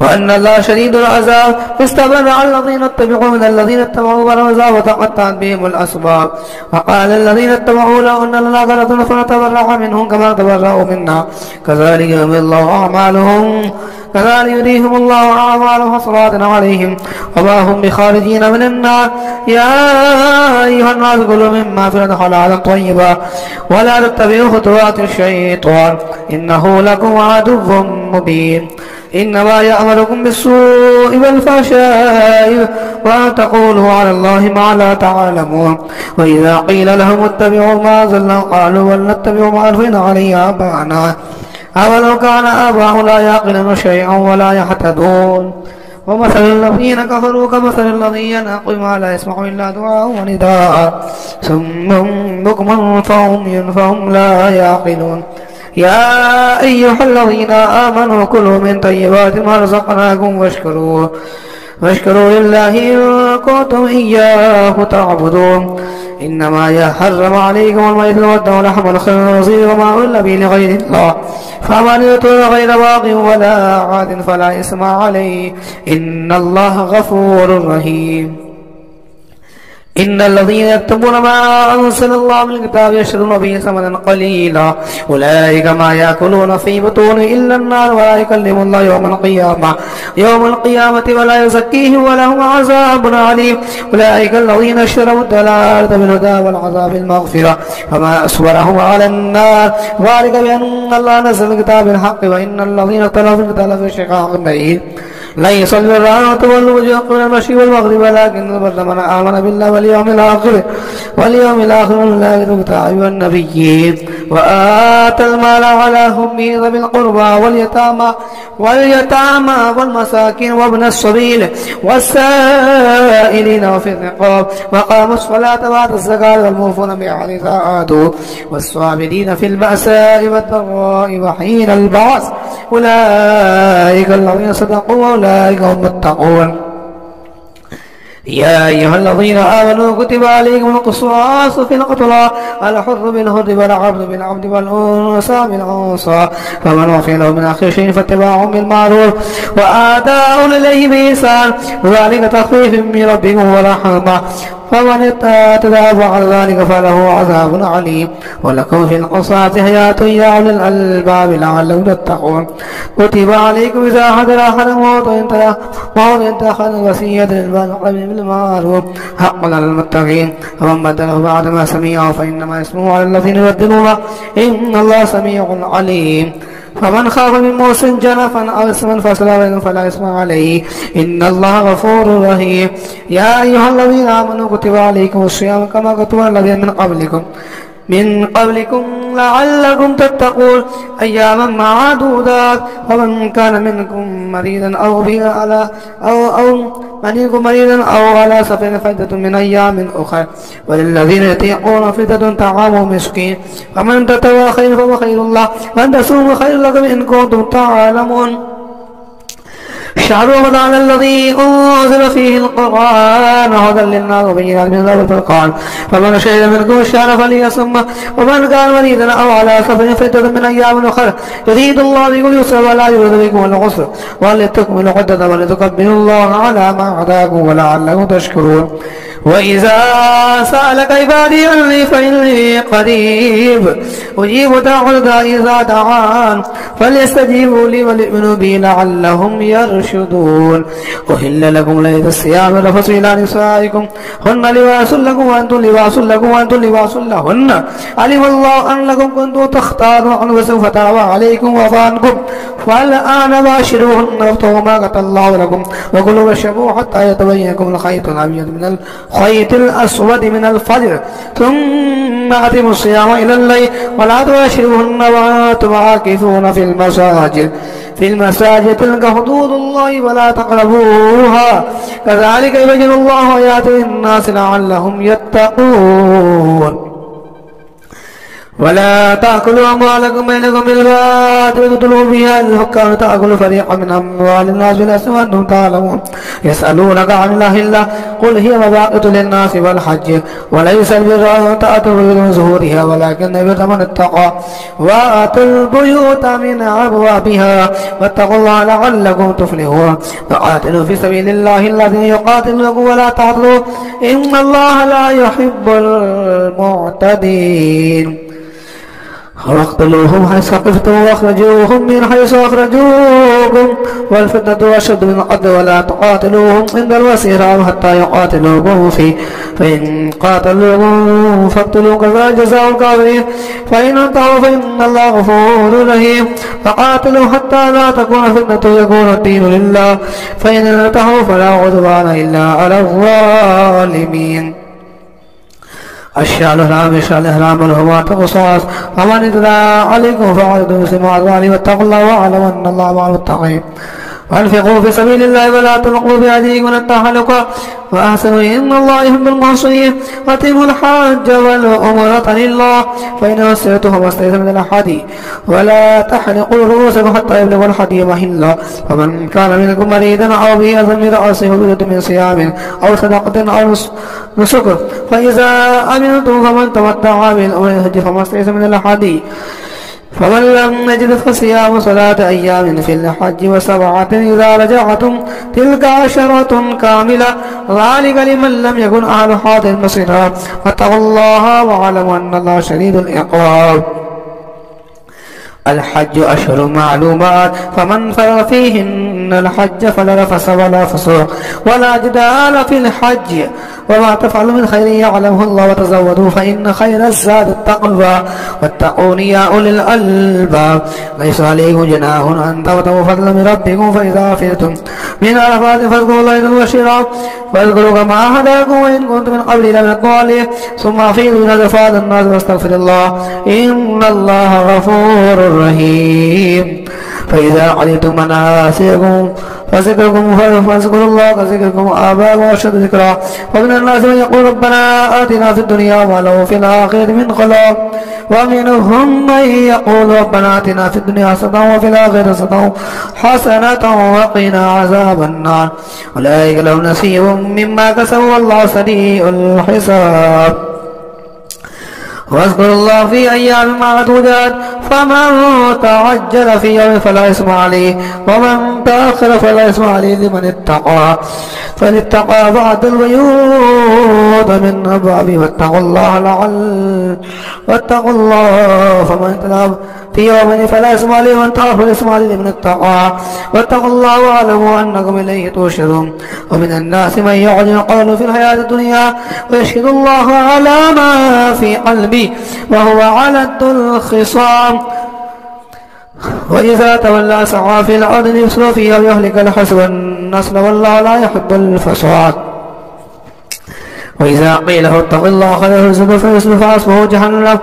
S2: وأن الله شديد العذاب فاستبرأ الذين اتبعوا من الذين اتبعوا برزا وتقطعت بهم الأسباب وقال الذين اتبعوا لو أن لنا كرة فنتبرأ منهم كما تبرأوا منا كذلك يريهم الله أعمالهم حسرات عليهم وما هم بخارجين من النار يا أيها الناس كلوا مما في الأرض حلالا طيبا ولا تتبعوا خطوات الشيطان إنه لكم عدو مبين إنما يأمركم بالسوء والفحشاء وأن تقولوا على الله ما لا تعلمون وإذا قيل لهم اتبعوا ما أنزلنا قالوا بل نتبع ما ألفينا عليه آباءنا أولو كان آباؤهم لا يعقلون شيئا ولا يهتدون ومثل الذين كفروا كمثل الذي ينعق ما لا يسمع إلا دعاء ونداء ثم بكما فهم لا يعقلون يا أيها الذين آمنوا كلوا من طيبات ما رزقناكم واشكروا لله إن كنتم إياه تعبدون إنما يحرم عليكم الميت والدم ولحم الخنزير وما أهل به لغير الله فمن اضطر غير باغ ولا عاد فلا إثم عليه إن الله غفور رحيم إن الذين يكتمون ما أنزل الله من الكتاب يشترون به ثمنا قليلا أولئك ما يأكلون في بطون إلا النار ولا يكلم الله يوم القيامة ولا يزكيهم ولهم عذاب عليم أولئك الذين اشتروا الضلالة بالهدى والعذاب المغفرة فما أصبرهم على النار ذلك بأن الله نزل الكتاب بالحق وإن الذين اختلفوا في الكتاب في شقاق بعيد ليس البر أن تولوا وجوهكم إلى المشرق والمغرب ولكن البر من آمن بالله واليوم الآخر والملائكة والنبيين وآتى المال على حبه ذوي القربى واليتامى والمساكين وابن السبيل والسائلين وفي الرقاب وقاموا الصلاة وآتوا الزكاة والموفون بعهدهم إذا عاهدوا والصابرين في البأساء والضراء وحين البعث أولئك الذين صدقوا وأولئك هم المتقون يا أيها الذين آمنوا كتب عليكم القصاص في القتلى الحر بالحر والعبد بالعبد والأنثى بالأنثى فمن عفي له من أخيه شيء فاتباع بالمعروف وآداء إليه بإحسان ذلك تخفيف من ربكم ورحمة فمن اعتدى بعد ذلك فله عذاب عليم ولكم في القصاص حياة يا أولي الألباب لعلكم تتقون كتب عليكم إذا حضر أحد الموت إن تأخذ وصية للأقربين بالمعروف حقا على المتقين فمن بدله بعد ما سمعه فإنما اسمه على الذين يبدلونه إن الله سميع عليم فمن خاف من موص جنفا أو إثما فلا إثم عليه إن الله غفور رحيم يا أيها الذين آمنوا كتب عليكم الصيام كما كتب على الذين من قبلكم لعلكم تتقون أياما معدودات ومن كان منكم مريضا أو به على منكم مريضا أو على سفر فعدة من أيام أخرى وللذين يطيقون فدية طعام مسكين فمن تطوع خيرا فهو خير الله وأن تصوموا خير لكم إن كنتم تعلمون شهر رمضان الذي أنزل فيه القرآن هدى للناس وبينات من الهدى والفرقان فمن شهد منكم الشهر فليصمه ومن كان مريضا أو على سفر فعدة من أيام أخرى يريد الله بكم اليسر ولا يريد بكم العسر ولتكملوا العدة ولتكبروا الله على ما هداكم ولعلكم تشكرون وإذا سألك عبادي عني فإني قريب أجيب دعوة الداعي إذا دعان فليستجيبوا لي وليؤمنوا بي لعلهم يرشدون أحل لكم ليلة الصيام الرفث إلى نسائكم هن لباس لكم وأنتم لباس لكم وأنتم لباس لهن علم الله أنكم كنتم تختارون وسوف تاب عليكم وعفى عنكم فالآن باشروهن وابتغوا ما كتب الله لكم وكلوا واشربوا حتى يتبين لكم الخيط الأبيض من الخيط الأسود من الفجر ثم أتموا الصيام إلى الليل ولا تباشروهن وأنتم عاكفون في المساجد تلك حدود الله ولا تقربوها كذلك يبين الله آياته للناس لعلهم يتقون ولا تأكلوا أموالكم بينكم بالباطل وتدلوا بها الحكام تأكلوا فريقا من أموال الناس بالإثم وأنتم تعلمون يسألونك عن الله قل هي مواقيت للناس والحج وليس البر أن تأتوا البيوت من ظهورها ولكن البر من اتقى وآتوا البيوت من أبوابها واتقوا الله لعلكم تفلحون وقاتلوا في سبيل الله الذين يقاتلونكم ولا تعتدوا إن الله لا يحب المعتدين واقتلوهم حيث ثقفتم واخرجوهم من حيث اخرجوكم والفتنة أشد من القتل ولا تقاتلوهم عند المسجد الحرام حتى يقاتلوكم فيه فإن قاتلوكم فاقتلوهم كذلك جزاء الكافرين فإن انتهوا فإن الله غفور رحيم فقاتلوا حتى لا تكون فتنة ويكون الدين لله فإن انتهوا فلا عدوان إلا على الظالمين الشهر الحرام الشهر الحرام والحرمات قصاص ومن اعتدى عليكم فاعتدوا بمثل ما اعتدى عليه واتقوا الله واعلموا ان الله مع المتقين وانفقوا في سبيل الله ولا تلقوا بأيديكم الى التهلكة وأحسنوا إن الله يحب المحسنين وأتموا الحج والعمرة لله فإن وسعتم فما استيسر من الهدي ولا تحلقوا رؤوسكم حتى يبلغ الهدي محله فمن كان منكم مريضا أو به أذى من رأسه ففدية من صيام أو صدقة أو نسك فإذا أمنتم فمن تمتع بالأمر الحج فما استيسر من الهدي فمن لم يجد فصيام 3 أيام في الحج و7 إذا رجعتم تلك 10 كاملة ذلك لمن لم يكن أهل حاضر المسجد واتقوا الله واعلموا أن الله شديد العقاب الحج أشهر معلومات فمن فرض فيهن الحج فلا رفث ولا فسوق ولا جدال في الحج وما تفعلوا من خير يعلمه الله وتزودوا فإن خير الزاد التقوى واتقون يا أولي الألباب ليس عليكم جناح أن تبتغوا فضلا من ربكم فإذا أفضتم من عرفات فاذكروا الله عند المشعر واذكروا كما هداكم وإن كنتم من قبل لمن الضالين ثم أفيضوا من عرفات الناس واستغفر الله إن الله غفور رحيم فإذا علمتم مناسككم فاذكروا الله كذكركم آباءكم وأشد ذكرا ومن الناس من يقول ربنا آتنا في الدنيا وما له في الآخرة من خلاق ومنهم من يقول ربنا آتنا في الدنيا حسنة وفي الآخرة حسنة وقنا عذاب النار أولئك لهم نصيب مما كسبوا والله سريع الحساب واذكروا الله في أيام معدودات فمن تعجل في يوم فلا إثم عليه ومن تأخر فلا إثم عليه لمن اتقى فلاتقى بعد البيوت من أبوابه واتقوا الله فمن تاب في يوم فلا إثم عليه ومن تأخر فلا إثم عليه لمن اتقى واتقوا الله واعلموا أنكم إليه تحشرون ومن الناس من يعجل قوله في الحياة الدنيا ويشهد الله على ما في قلبه وهو على الخصام وإذا تولى سعى في الأرض يفسد فيها ويهلك الحسب النسل والله لا يحب الفساد وإذا قيل له اتق الله خير الرزق فيصرف فحسبه جهنم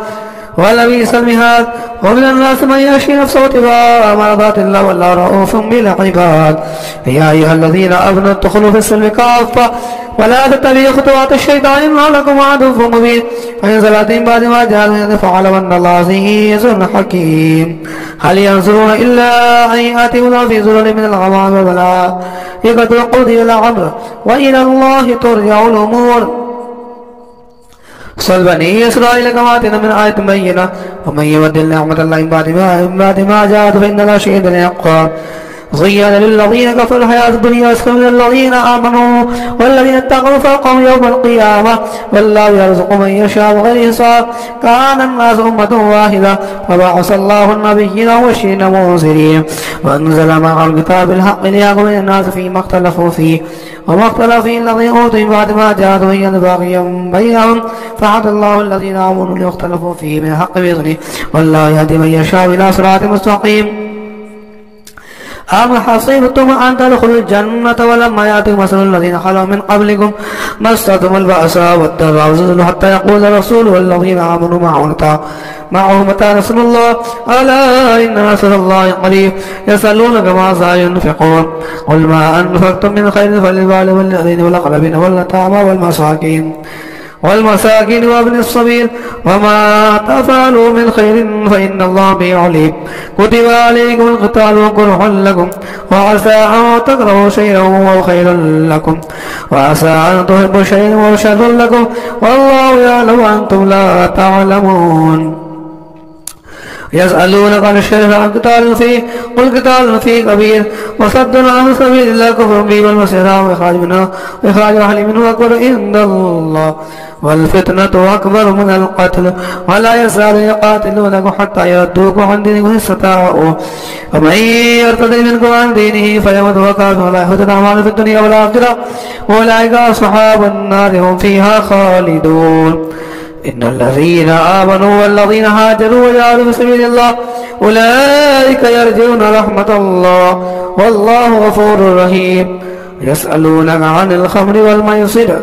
S2: ولبئس المهاد. ومن الناس من يشري نفسه ابتغاء مرضات الله والله رؤوف بالعباد. يا أيها الذين آمنوا ادخلوا في السلم كافة ولا تتبعوا خطوات الشيطان إنه لكم عدو مبين. فإن زلتم بعد ما جاءكم فاعلموا أن الله عزيز حكيم. هل ينظرون إلا أن يأتوا الله في ظلل من الغمام والملائكة وقضي الأمر وإلى الله ترجع الأمور. صل بني إسرائيل كما آتينا من آية بينة ومن يبدل نعمة الله من بعد ما جاءت فإن الله شديد العقاب. زين للذين كفروا الحياة الدنيا أسخر من الذين آمنوا والذين اتقوا فوقهم يوم القيامة والله يرزق من يشاء بغير حساب. كان الناس أمة واحدة فبعث الله النبيين ومبشرين ومنذرين وأنزل معه الكتاب الحق ليحكم بين الناس فيما اختلفوا فيه وما اختلف فيه الذين أوتوا من بعد ما جاءتهم بغيا بينهم فهدى الله الذين آمنوا لما اختلفوا فيه من الحق بإذنه والله يهدي من يشاء إلى صراط مستقيم. أم حصبتم أن تدخلوا الجنة ولما يأتكم مثل الذين خلوا من قبلكم مستهم البأساء والضراء وزلزلوا حتى يقول الرسول والذين آمنوا معه متى نصر الله ألا إن نصر الله قريب. يسألونك ماذا ينفقون قل ما أنفقتم من خير فللوالدين واليتامى والأقربين واليتامى والمساكين وابن السبيل وما تفعلوا من خير فإن الله به عليم. كتب عليكم القتال وكره لكم وعسى أن تكرهوا شيئا وهو خير لكم وعسى أن تحبوا شيئا وهو شر لكم والله يعلم وأنتم لا تعلمون. يسألونك عن الشهر عن قتال فيه قل قتال فيه كبير وصد عن سبيل الله كفر به والمسيح وإخراج أهل منه أكبر عند الله والفتنة أكبر من القتل ولا يزال يقاتلونكم حتى يردوكم عن دينكم إن استطاعوا ومن يرتد منكم عن دينه فيمت وهو كافر ولا يحبط أعماله في الدنيا والآخرة أولئك أصحاب النار هم فيها خالدون. إن الذين آمنوا والذين هاجروا وجاهدوا في سبيل الله أولئك يرجون رحمة الله والله غفور رحيم. يسألونك عن الخمر والميسر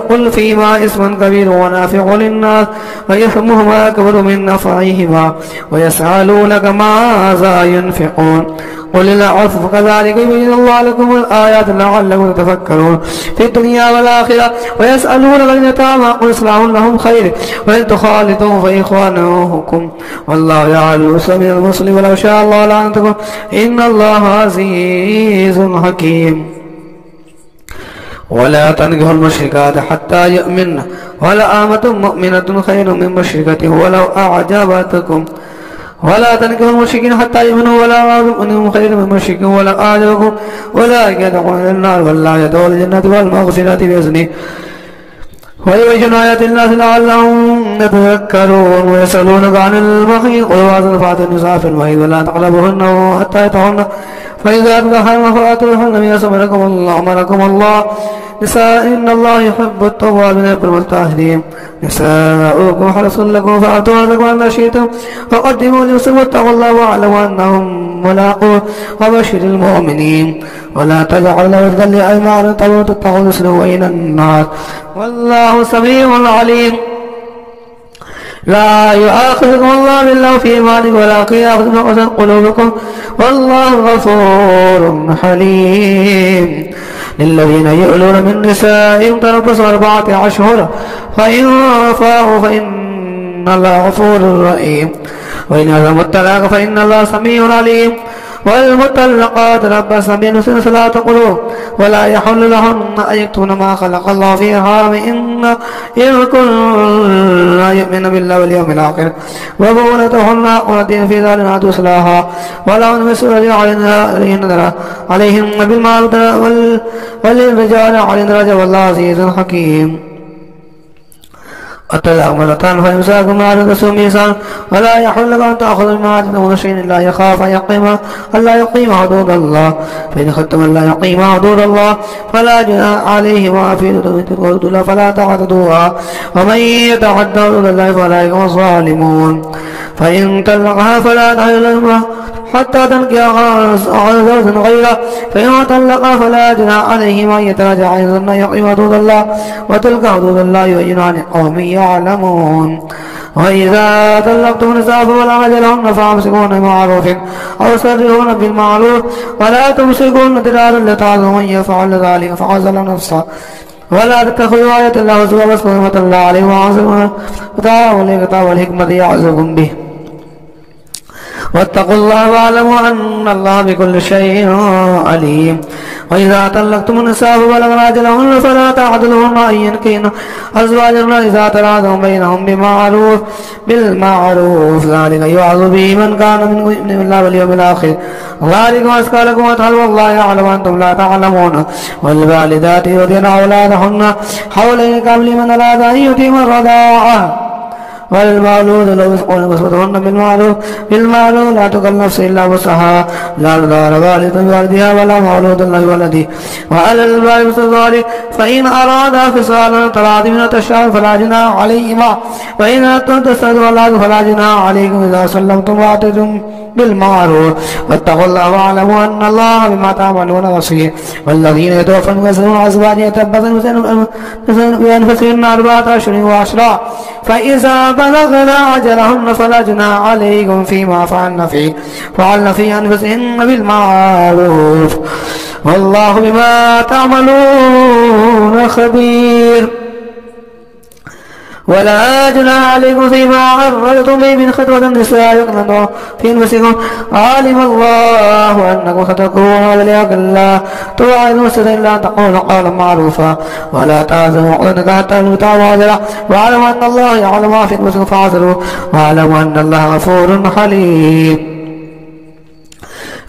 S2: قل فيما اسم كبير ونافع للناس وإثمهما أكبر من نفعهما ويسألونك ماذا ينفقون قل العفو كذلك يبين الله لكم الآيات لعلكم تتفكرون في الدنيا والآخرة. ويسألونك عن اليتامى قل إصلاح لهم خير وإن تخالطوهم فإخوانكم والله يعلم من المسلم ولو شاء الله لعنتكم إن الله عزيز حكيم. ولا تنكحوا المشركات حتى يؤمن ولا أمة مؤمنة خير من مشركة ولو أعجبتكم ولا تنكحوا المشركين حتى يؤمنوا ولا أمة خير من مشرك ولا أعجبكم ولا يدخلون إلى النار والله يدخل الجنة والمغفرة بإذنه ويبين آيات الناس لعلهم يتذكرون. ويسألونك عن المحيض قل هو فأتوا النساء في المحيض ولا تقربوهن حتى يطهرن فإذا تطهرن فأتوهن من أمركم الله نساء إن الله يحب التوابين ويحب المتطهرين. نساؤكم حرص لكم فأتوا لكم أن شئتم فقدموا لنفسكم واتقوا الله واعلموا أنهم ملاقوه وبشر المؤمنين. ولا تجعلوا وفدا لأيمانكم تتقوا تسلوا إلى النار والله سميع عليم. لا يؤاخذكم الله بالله في إيمانكم ولكن يأخذكم بقسوة قلوبكم والله غفور حليم. للذين يؤلون من نسائهم تربص 4 أشهر فإن فاءوا فإن الله غفور رحيم وإن عزموا الطلاق فإن الله سميع عليم. والمطلقات ربصن بأنفسهن 3 قروء ولا يحل لهن أن يكتمن ما خلق الله في أرحام إن كن لا يؤمن بالله واليوم الآخر وبعولتهن والذين في ذلك عدو إصلاحا ولهن مثل الذي عليهن بالمعروف وللرجال عليهن درجة والله عزيز حكيم. الطلاق مرتان فإمساك بمعروف ميثاقا ولا يحل لكم أن تأخذوا مما آتيتموهن شيئا إلا يخاف ألا يقيم حدود الله فإن خفتم ألا يقيم حدود الله فلا جناح عليهما في حدود الله فلا تعتدوها ومن يتعد حدود الله فأولئك هم الظالمون. فإن طلقها فلا تحل له حتى تنكح زوجا غيره فإن طلقها فلا جناح عليهما أن يتراجعا إن يقيم حدود الله وتلك حدود الله يبينها لقوم يعلمون. وإذا طلقتم النساء فبلغن أجلهن فأمسكوهن بمعروف أو سرحوهن بالمعروف ولا تمسكوهن ضرارا لتعظموا من يفعل ذلك فقد ظلم نفسه ولا تتخذوا آيات الله هزوا واذكروا نعمة الله عليكم وأعظموا وتعالوا الكتاب والحكمة يعظكم به واتقوا الله واعلموا أن الله بكل شيء عليم. وإذا طلقتم النساء فبلغن أجلهن فلا تعضلوهن أن ينكحن أزواجهن إذا تراضوا بينهم بالمعروف ذلك يوعظ به من كان منكم يؤمن بالله واليوم الآخر ذلك أزكى لكم وأطهر والله يعلم وأنتم لا تعلمون. والوالدات يرضعن أولادهن حولين كاملين من أراد أن يتم الرضاعة والمولود له رزقهن وكسوتهن بالمعروف لا تكلف نفس إلا وسعها لا تضار والدة بوالدها ولا مولود له بولده وعلى الوالد مثل ذلك فإن أرادا فصالا تراض من التشاور فلا جناح عليهما وإن أردتم تستغفروا الله فلا جناح عليكم إذا سلمتم وآتيتم بالمعروف واتقوا الله واعلموا أن الله بما تعملون بصير. والذين يتوفون ويذرون أزواجا يتربصن بأنفسهن 4 أشهر وعشرا فإذا بلغن أجلهن فلا جناح عليكم فيما فعلن في أنفسهن بالمعروف والله بما تعملون خبير. ولا جناح عليكم فيما عرضتم به من خطبة النساء يقنطن في أنفسكم علم الله أنكم ستذكرون وليكن الله توعدون إلا أن تقولوا قولا معروفا ولا تعزموا عقدة حتى المتعب عذرا واعلموا أن الله يعلم ما في أنفسكم فاعذروا واعلموا أن الله غفور حليم.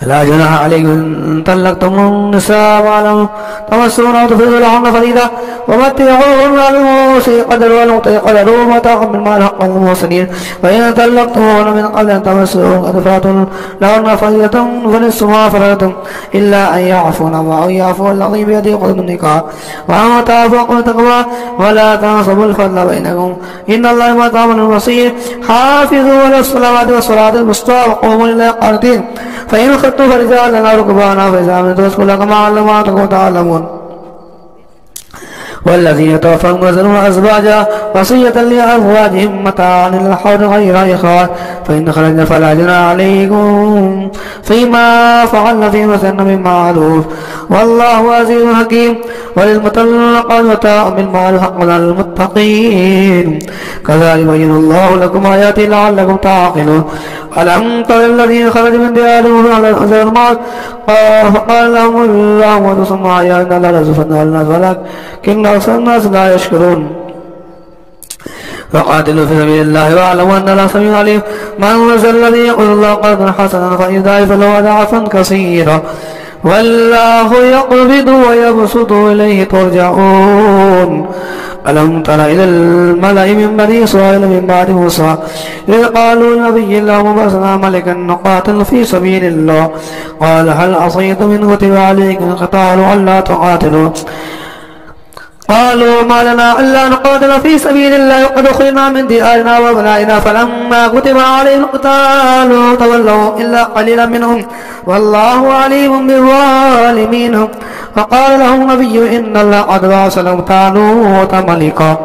S2: لا جناح عليكم إن طلقتم النساء ولم تمسون أو تفرضوا لهن فريضة ومتعوهن على الموسع قدر والمقتدر قدر ومتاعا بالمال حقا للمحسنين. فإن طلقتموهن من قبل أن تمسوهن قد فرضتم لهن فريضة فنصف ما فرضتم إلا أن يعفون أو يعفو الذي بيده عقدة النكاح وأن تعفوا عقدة التقوى ولا تنسبوا الفضل بينكم إن الله بما تعملون بصير. حافظوا على الصلوات والصلاة الوسطى وقوموا لله قانتين فإن خفتم فرجالا أو ركبانا فإذا أمنتم فاذكروا كما علمكم تعلمون. والذين يتوفون ويذرون أزواجا وصية لأزواجهم متاعا إلى الحول غير إخراج فإن خرجنا فلا جناح عليكم فيما فعلن في مثلن بالمعروف والله عزيز حكيم. وللمطلقات متاع بالمعروف حقا على المتقين كذلك يبين الله لكم آياته لعلكم تعقلون. ألم تر الذين خرجوا من ديارهم على الحزن الموت فقال لهم الله موتوا ثم أحيانا إنا لنزفن الناس ولكن أكثر الناس لا يشكرون. فقاتلوا في سبيل الله واعلموا أن الله سميع عليم. من ذا الذي يقول الله قرضا حسنا فيضاعف له أضعافا كثيرا والله يقبض ويبسط إليه ترجعون. ألم تر إلى الملأ من بني إسرائيل من بعد موسى إذ قالوا لنبي اللهم ابعث لنا ملكا نقاتل في سبيل الله قال هل عصيتم إن كتب عليكم القتال ألا تقاتلوا قالوا ما لنا إلا نقاتل في سبيل الله وقد أخرجنا من ديارنا وأبنائنا فلما كتب عليهم القتال تولوا إلا قليلا منهم والله عليم بالظالمين. فقال لهم نبي إن الله قد بعث لهم طالوت ملكا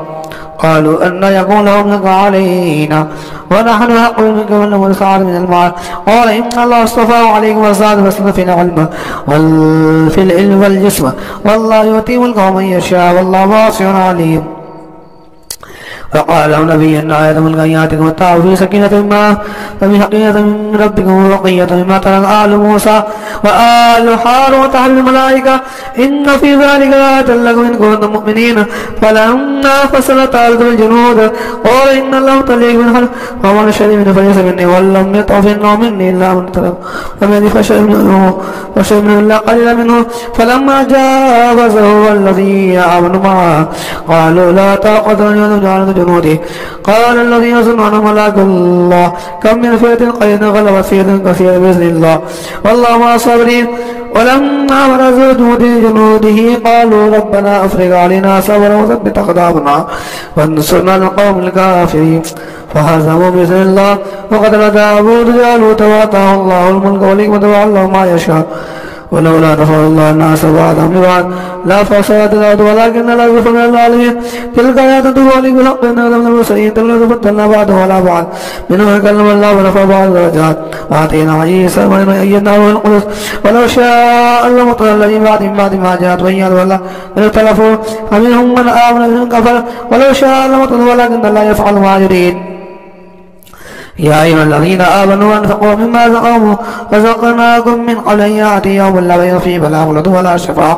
S2: قالوا أن يكون لهم ملك علينا ونحن أقوى منك ولهم السعادة من المال قال إن الله اصطفاه عليكم وزاده بسطة في العلم وفي العلم والجسم والله يؤتي ملكه من يشاء والله واسع عليم. فقال له نبي إن آية ملك يأتيكم التعب في سكينة ما ففي حقيقة من ربكم وبقية مما ترك آل موسى وآل هارون تحت الملائكة إن في ذلك لآية لكم إن كنتم مؤمنين. فلما فصلت الأرض بالجنود قال إن الله طليق من خلق ومن شرب منه فليس مني ولم يطعف إنه مني إلا من ترك فمن فشرب منه إلا قليلا منه. فلما جاوزه والذين آمنوا معه قالوا لا طاقة لنا بجانب جنوده قال الذين يظنون ملاك الله كم من فئة قليلة غلبت فئة كثيرة بإذن الله والله مع الصابرين. ولما برزوا جنوده قالوا ربنا أفرغ علينا صبرا وثبت أقدامنا وانصرنا على القوم الكافرين فهزموا بإذن الله وقتل داوود جالوت وآتاه الله الملك والحكمة وعلمه ما يشاء ولولا دفع الله الناس بعضهم ببعض لفسدت الأرض ولكن لا يفعل العالمين تلك آيات الله بالحق إنه من المرسلين تلك فضلنا بعضهم على بعض منهم كلم الله ورفع بعض الدرجات وآتينا عيسى ابن أيدناه بالقدس ولو شاء لمطر الذين بعد ما جاءت بينات والله من اختلفوا فمنهم من آمن ومنهم كفر ولو شاء لمطر ولكن الله يفعل ما يريد. يا أيها الذين آمنوا أنفقوا مما رزقناكم من قبل أن يأتي يوم لا بيع فيه ولا خلة ولا شفاعة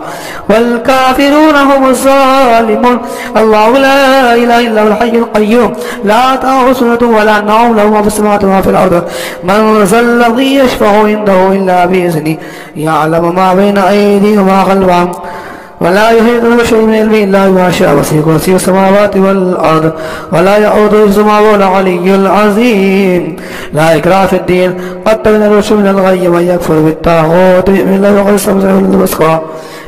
S2: والكافرون هم الظالمون. الله لا إله إلا هو الحي القيوم لا تأخذه سنة ولا نوم له ما في السماوات وما في الأرض من ذا الذي يشفع عنده إلا بإذنه يعلم ما بين أيديهم وما خلفهم ولا يحيطون بشيء من علمه إلا بما شاء وسع كرسيه السماوات والأرض ولا يؤوده حفظهما وهو العلي العظيم. لا إكراه في الدين قد تبين الرشد من الغي من يكفر بالطاغوت يؤمن بالله وقد استمسك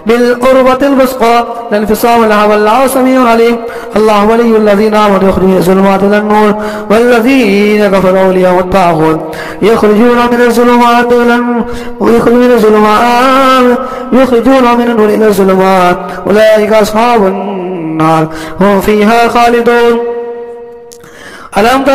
S2: بالقربة البسقى الانفصام لها والله سميع عليم. الله ولي الذين آمنوا يخرجون من الظلمات إلى النور والذين كفروا أولياءهم الطاغوت يخرجون من الظلمات يخرجون من النور إلى الظلمات أولئك أصحاب النار هم فيها خالدون. ألم تر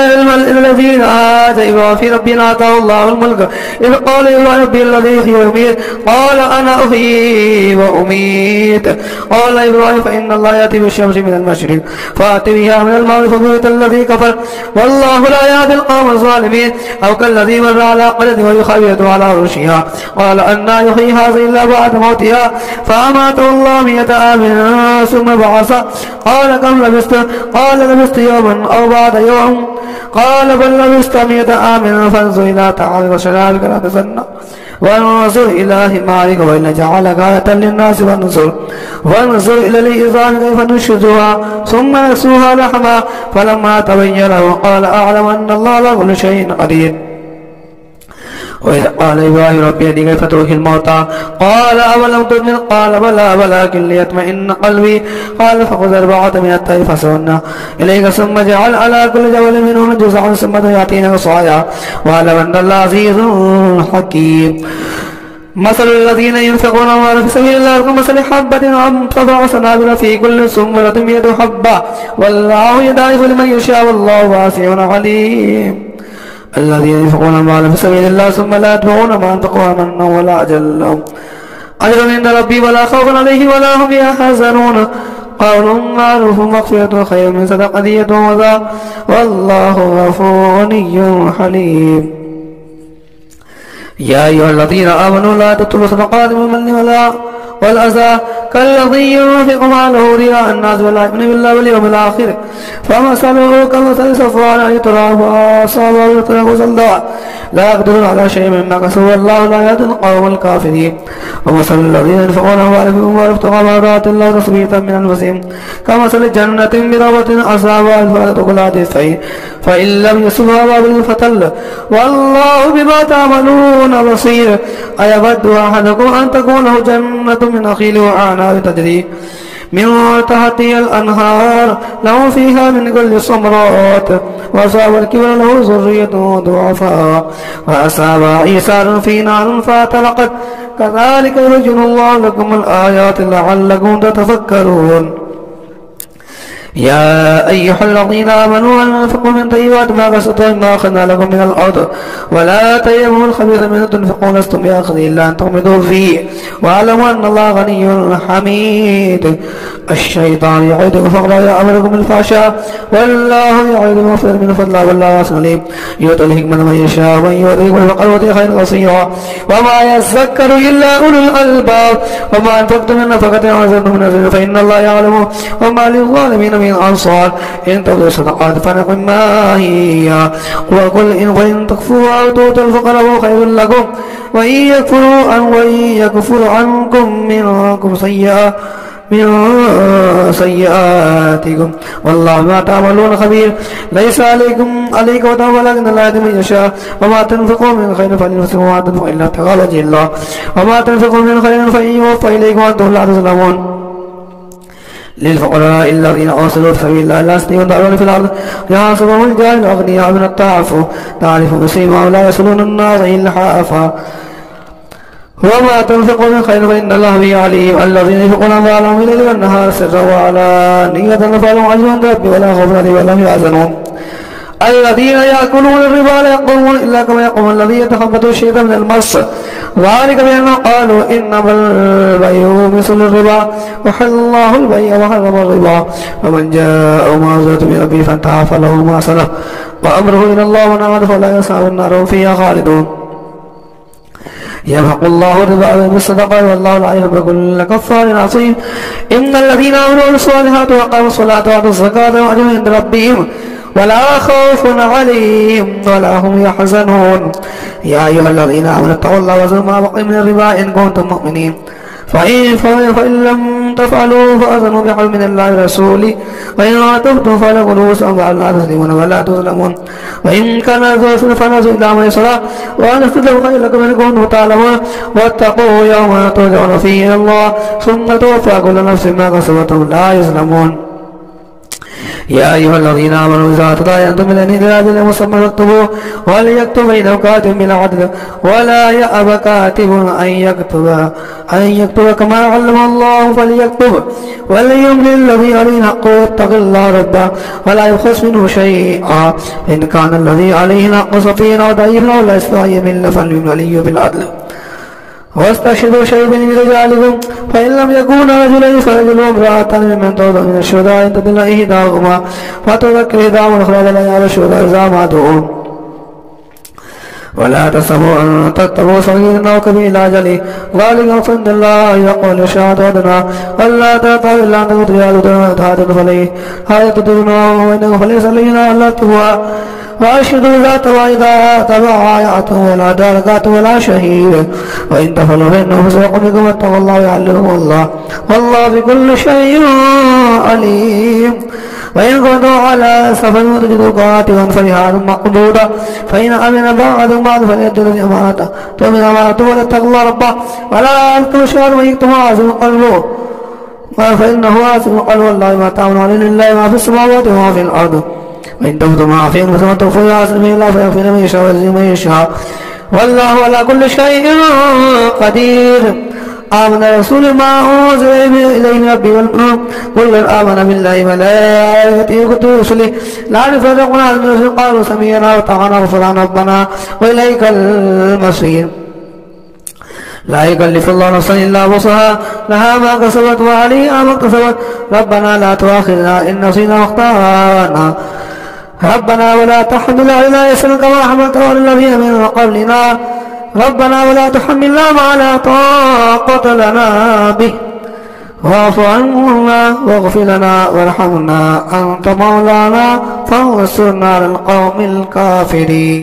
S2: الذين آتوا في ربنا آتاه الله الملك إذ قال يا ربي الذي يحيي ويميت قال أنا أحيي وأميت قال إبراهيم فإن الله يأتي بالشمس من المشرق فأت بها من المغرب فبهت الذي كفر والله لا يهدي القوم الظالمين. أو كالذي مر على قرية ويخيط على عروشها قال أنى يحيي هذه إلا بعد موتها فأماته الله 100 عام ثم بعث قال كم لبثت قال لبثت يوما أو بعد يوم قال بل لبثت 100 عام فانظر إلى طعامك وشرابك لا تسنى وانظر إلى حمارك وإن جعلك آية للناس وانظر إلى العظام كيف ننشزها ثم نكسوها لحما فلما تبين له قال أعلم أن الله على كل شيء قدير. وإذ قال إبراهيم ربي أرني كيف تحيي الموتى قال أولم تؤمن قال بلى ولكن ليطمئن قلبي قال فخذ 4 من الطير فصرنا إليك ثم اجعل على كل جبل منهن جزعا ثم يأتينك صاعقا واعلم أن الله عزيز حكيم. مثل الذين ينفقون أموالهم في سبيل الله كمثل حبة أنبتت سبع سنابل في كل سنبلة 100 حبة والله يضاعف لمن يشاء والله واسع عليم. الذين ينفقون أموالهم في سبيل الله ثم لا يتبعون ما أنفقوا منا ولا أجل لهم أجر عند ربي ولا خوف عليهم ولا هم يحزنون قول معروف مغفرة خير من صدقة يتوضأ والله غفور حليم. يا أيها الذين آمنوا لا تبطلوا صدقات بالمن والأذى كالذي ينفق ماله رياء الناس ولا يؤمن بالله واليوم الآخر فمثله كمثل صفوان تراب أصابه يترك صلدا لا يقدرون على شيء مما كسبوا والله لا يهدي القوم الكافرين. ومثل الذين ينفقون أموالهم وابتغاء مرضات الله تثبيتا من أنفسهم كمثل جنة بربوة أصابها الفاتحة كلها دفعين فإن لم يصبها وابل فتل والله بما تعملون بصير. أيود أحدكم أن تكون له جنة من نخيل وأعناب تجري من تحتها الأنهار له فيها من كل الثمرات وأصاب الكبر له ذرية ضعفاء وأصاب إيسار في نار فاحترقت كذلك يبين الله لكم الآيات لعلكم تتفكرون. يا أيها الذين آمنوا أنفقوا من طيبات ما كسبتم ما أخذنا لكم من الأرض ولا تيمموا الخبيث منه تنفقون لستم بآخذه إلا أن تغمضوا فيه واعلموا أن الله غني حميد. الشيطان يعدكم فقرا يأمركم بالفحشاء والله يعدكم مغفرة من فضله والله واسع عليم. يؤتي الحكمة من يشاء ومن يؤتي الفقر يؤتي خيرا كثيرا وما يذكر إلا أولو الألباب. وما أنفقتم من نفقة أو نذرتم من نذر فإن الله يعلمه وما للظالمين من أنصار. إن تبدوا الصدقات فنعم ما هي وقل إن تكفروا أو تؤتوا الفقراء فهو خير لكم وإن يكفر عنكم منكم سيئاتكم والله ما تعملون خبير. ليس عليك وتعالى ولكن الله يهدي من يشاء وما تنفقوا من خير فلنفسكم وما تنفقوا إلا ابتغاء وجه الله وما تنفقوا من خير فيوفى إليكم وأنتم لا تظلمون. للفقراء الذين أرسلوا في سبيل الله لا يستطيعون دعوة في الأرض يحسبهم الجاهل أغنياء من التعفف تعرف بسيماهم لا يسألون الناس إلحافا وما تنفقوا من خير فإن الله به عليم الذين ينفقون أموالهم بالليل والنهار سرا وعلانية فلهم أجر عند ربهم ولا خوف عليهم ولا هم يحزنون الذين يأكلون الربا لا يقومون إلا كما يقوم الذي يتخبطه الشيطان من المس ذلك بأنهم قالوا إنما البيع مثل الربا وحل الله البيع وحرم الربا ومن جاء موعظة من ربه فانتهى فله ما سلف وأمره إلى الله ومن عاد فلا يصحب النار هم فيها خالدون يمحق الله الربا ويربي الصدقات والله لا يحب كل كفار عصيم إن الذين آمنوا وعملوا الصالحات وأقاموا الصلاة وآتوا الزكاة لهم أجر عند ربهم ولا خوف عليهم ولا هم يحزنون يا أيها الذين آمنوا اتقوا الله وذروا ما بقي من الربا إن كنتم مؤمنين فإن لم تفعلوا فأذنوا بحرب من الله ورسوله وإن تبتم فلكم رؤوس أموالكم لا تظلمون ولا تظلمون وإن كان ذو عسرة فنزل إلى ميسرة وأن تستغفروا خيرا لكم إن كنتم تعلمون واتقوا يوما ترجعون فيه إلى الله ثم توفى كل نفس ما كسبت وهم لا يظلمون يا أيها الذين آمنوا إذا تداينتم من إلى أجل مسمى فاكتبوه وليكتب بينكم كاتب بالعدل ولا يأب كاتب أن يكتب كما علم الله فليكتب وليملل الذي عليه الحق ويتق الله ربه ولا يبخس منه شيئا إن كان الذي عليه الحق سفينا وضعيفا ولا يستطيع يمل فليملل بالعدل واستشهدوا شهيدين من رجالكم فإن لم يكونا رجلين فرجل وامرأة ممن ترضون من الشهداء إن تضل إحداهما فتذكر إحداهما الأخرى ولا يعلم الشهداء إذا ماتوا ولا تحسبوا أن تتقوا صغيرا أو كبيرا إلى أجله ذلك فإن الله يقول الشهادة أدنى ألا تعطوا إلا أن تغطوا فليه هذا تدرونه وإنه فليس لنا ألا تبوا وأشهدوا ذات وإذا تبايعتم ولا داركات ولا شهيد وإن تفعلوا فإنه فسوق بكم واتقوا الله ويعلمكم الله والله بكل شيء عليم وإن كنتم على سفر وتجدوا قاتلا فرهان مقبوضا فإن أمن بعضكم بعض فليؤدوا الذي أمانته تؤمن أمانته وليتقوا الله ربه ولا تشهدوا ويكتم عاصم قلبه فإنه آثم قلبه والله ما تعملون لله ما في السماوات وما في الأرض وإن تبدوا ما فيكم ثم تخفوا يعصم به الله فيغفر من يشاء ويجزي من يشاء والله على كل شيء قدير آمن الرسول ما أنزل إليه من ربه والمؤمنون كل آمن بالله وملائكته وكتبه ورسله لا نفرق بين أحد من رسله قالوا سمعنا وأطعنا غفرانك ربنا وإليك المصير لا يكلف الله نفسا إلا وسعها لها ما كسبت وعليها ما اكتسبت ربنا لا تؤاخذنا إن نسينا واخطأنا ربنا ولا تحمل علينا إصرا كما حملته على الذين من قبلنا ربنا ولا تحملنا ما لا طاقة لنا به واعف عنا واغفر لنا وارحمنا أنت مولانا فانصرنا على القوم الكافرين.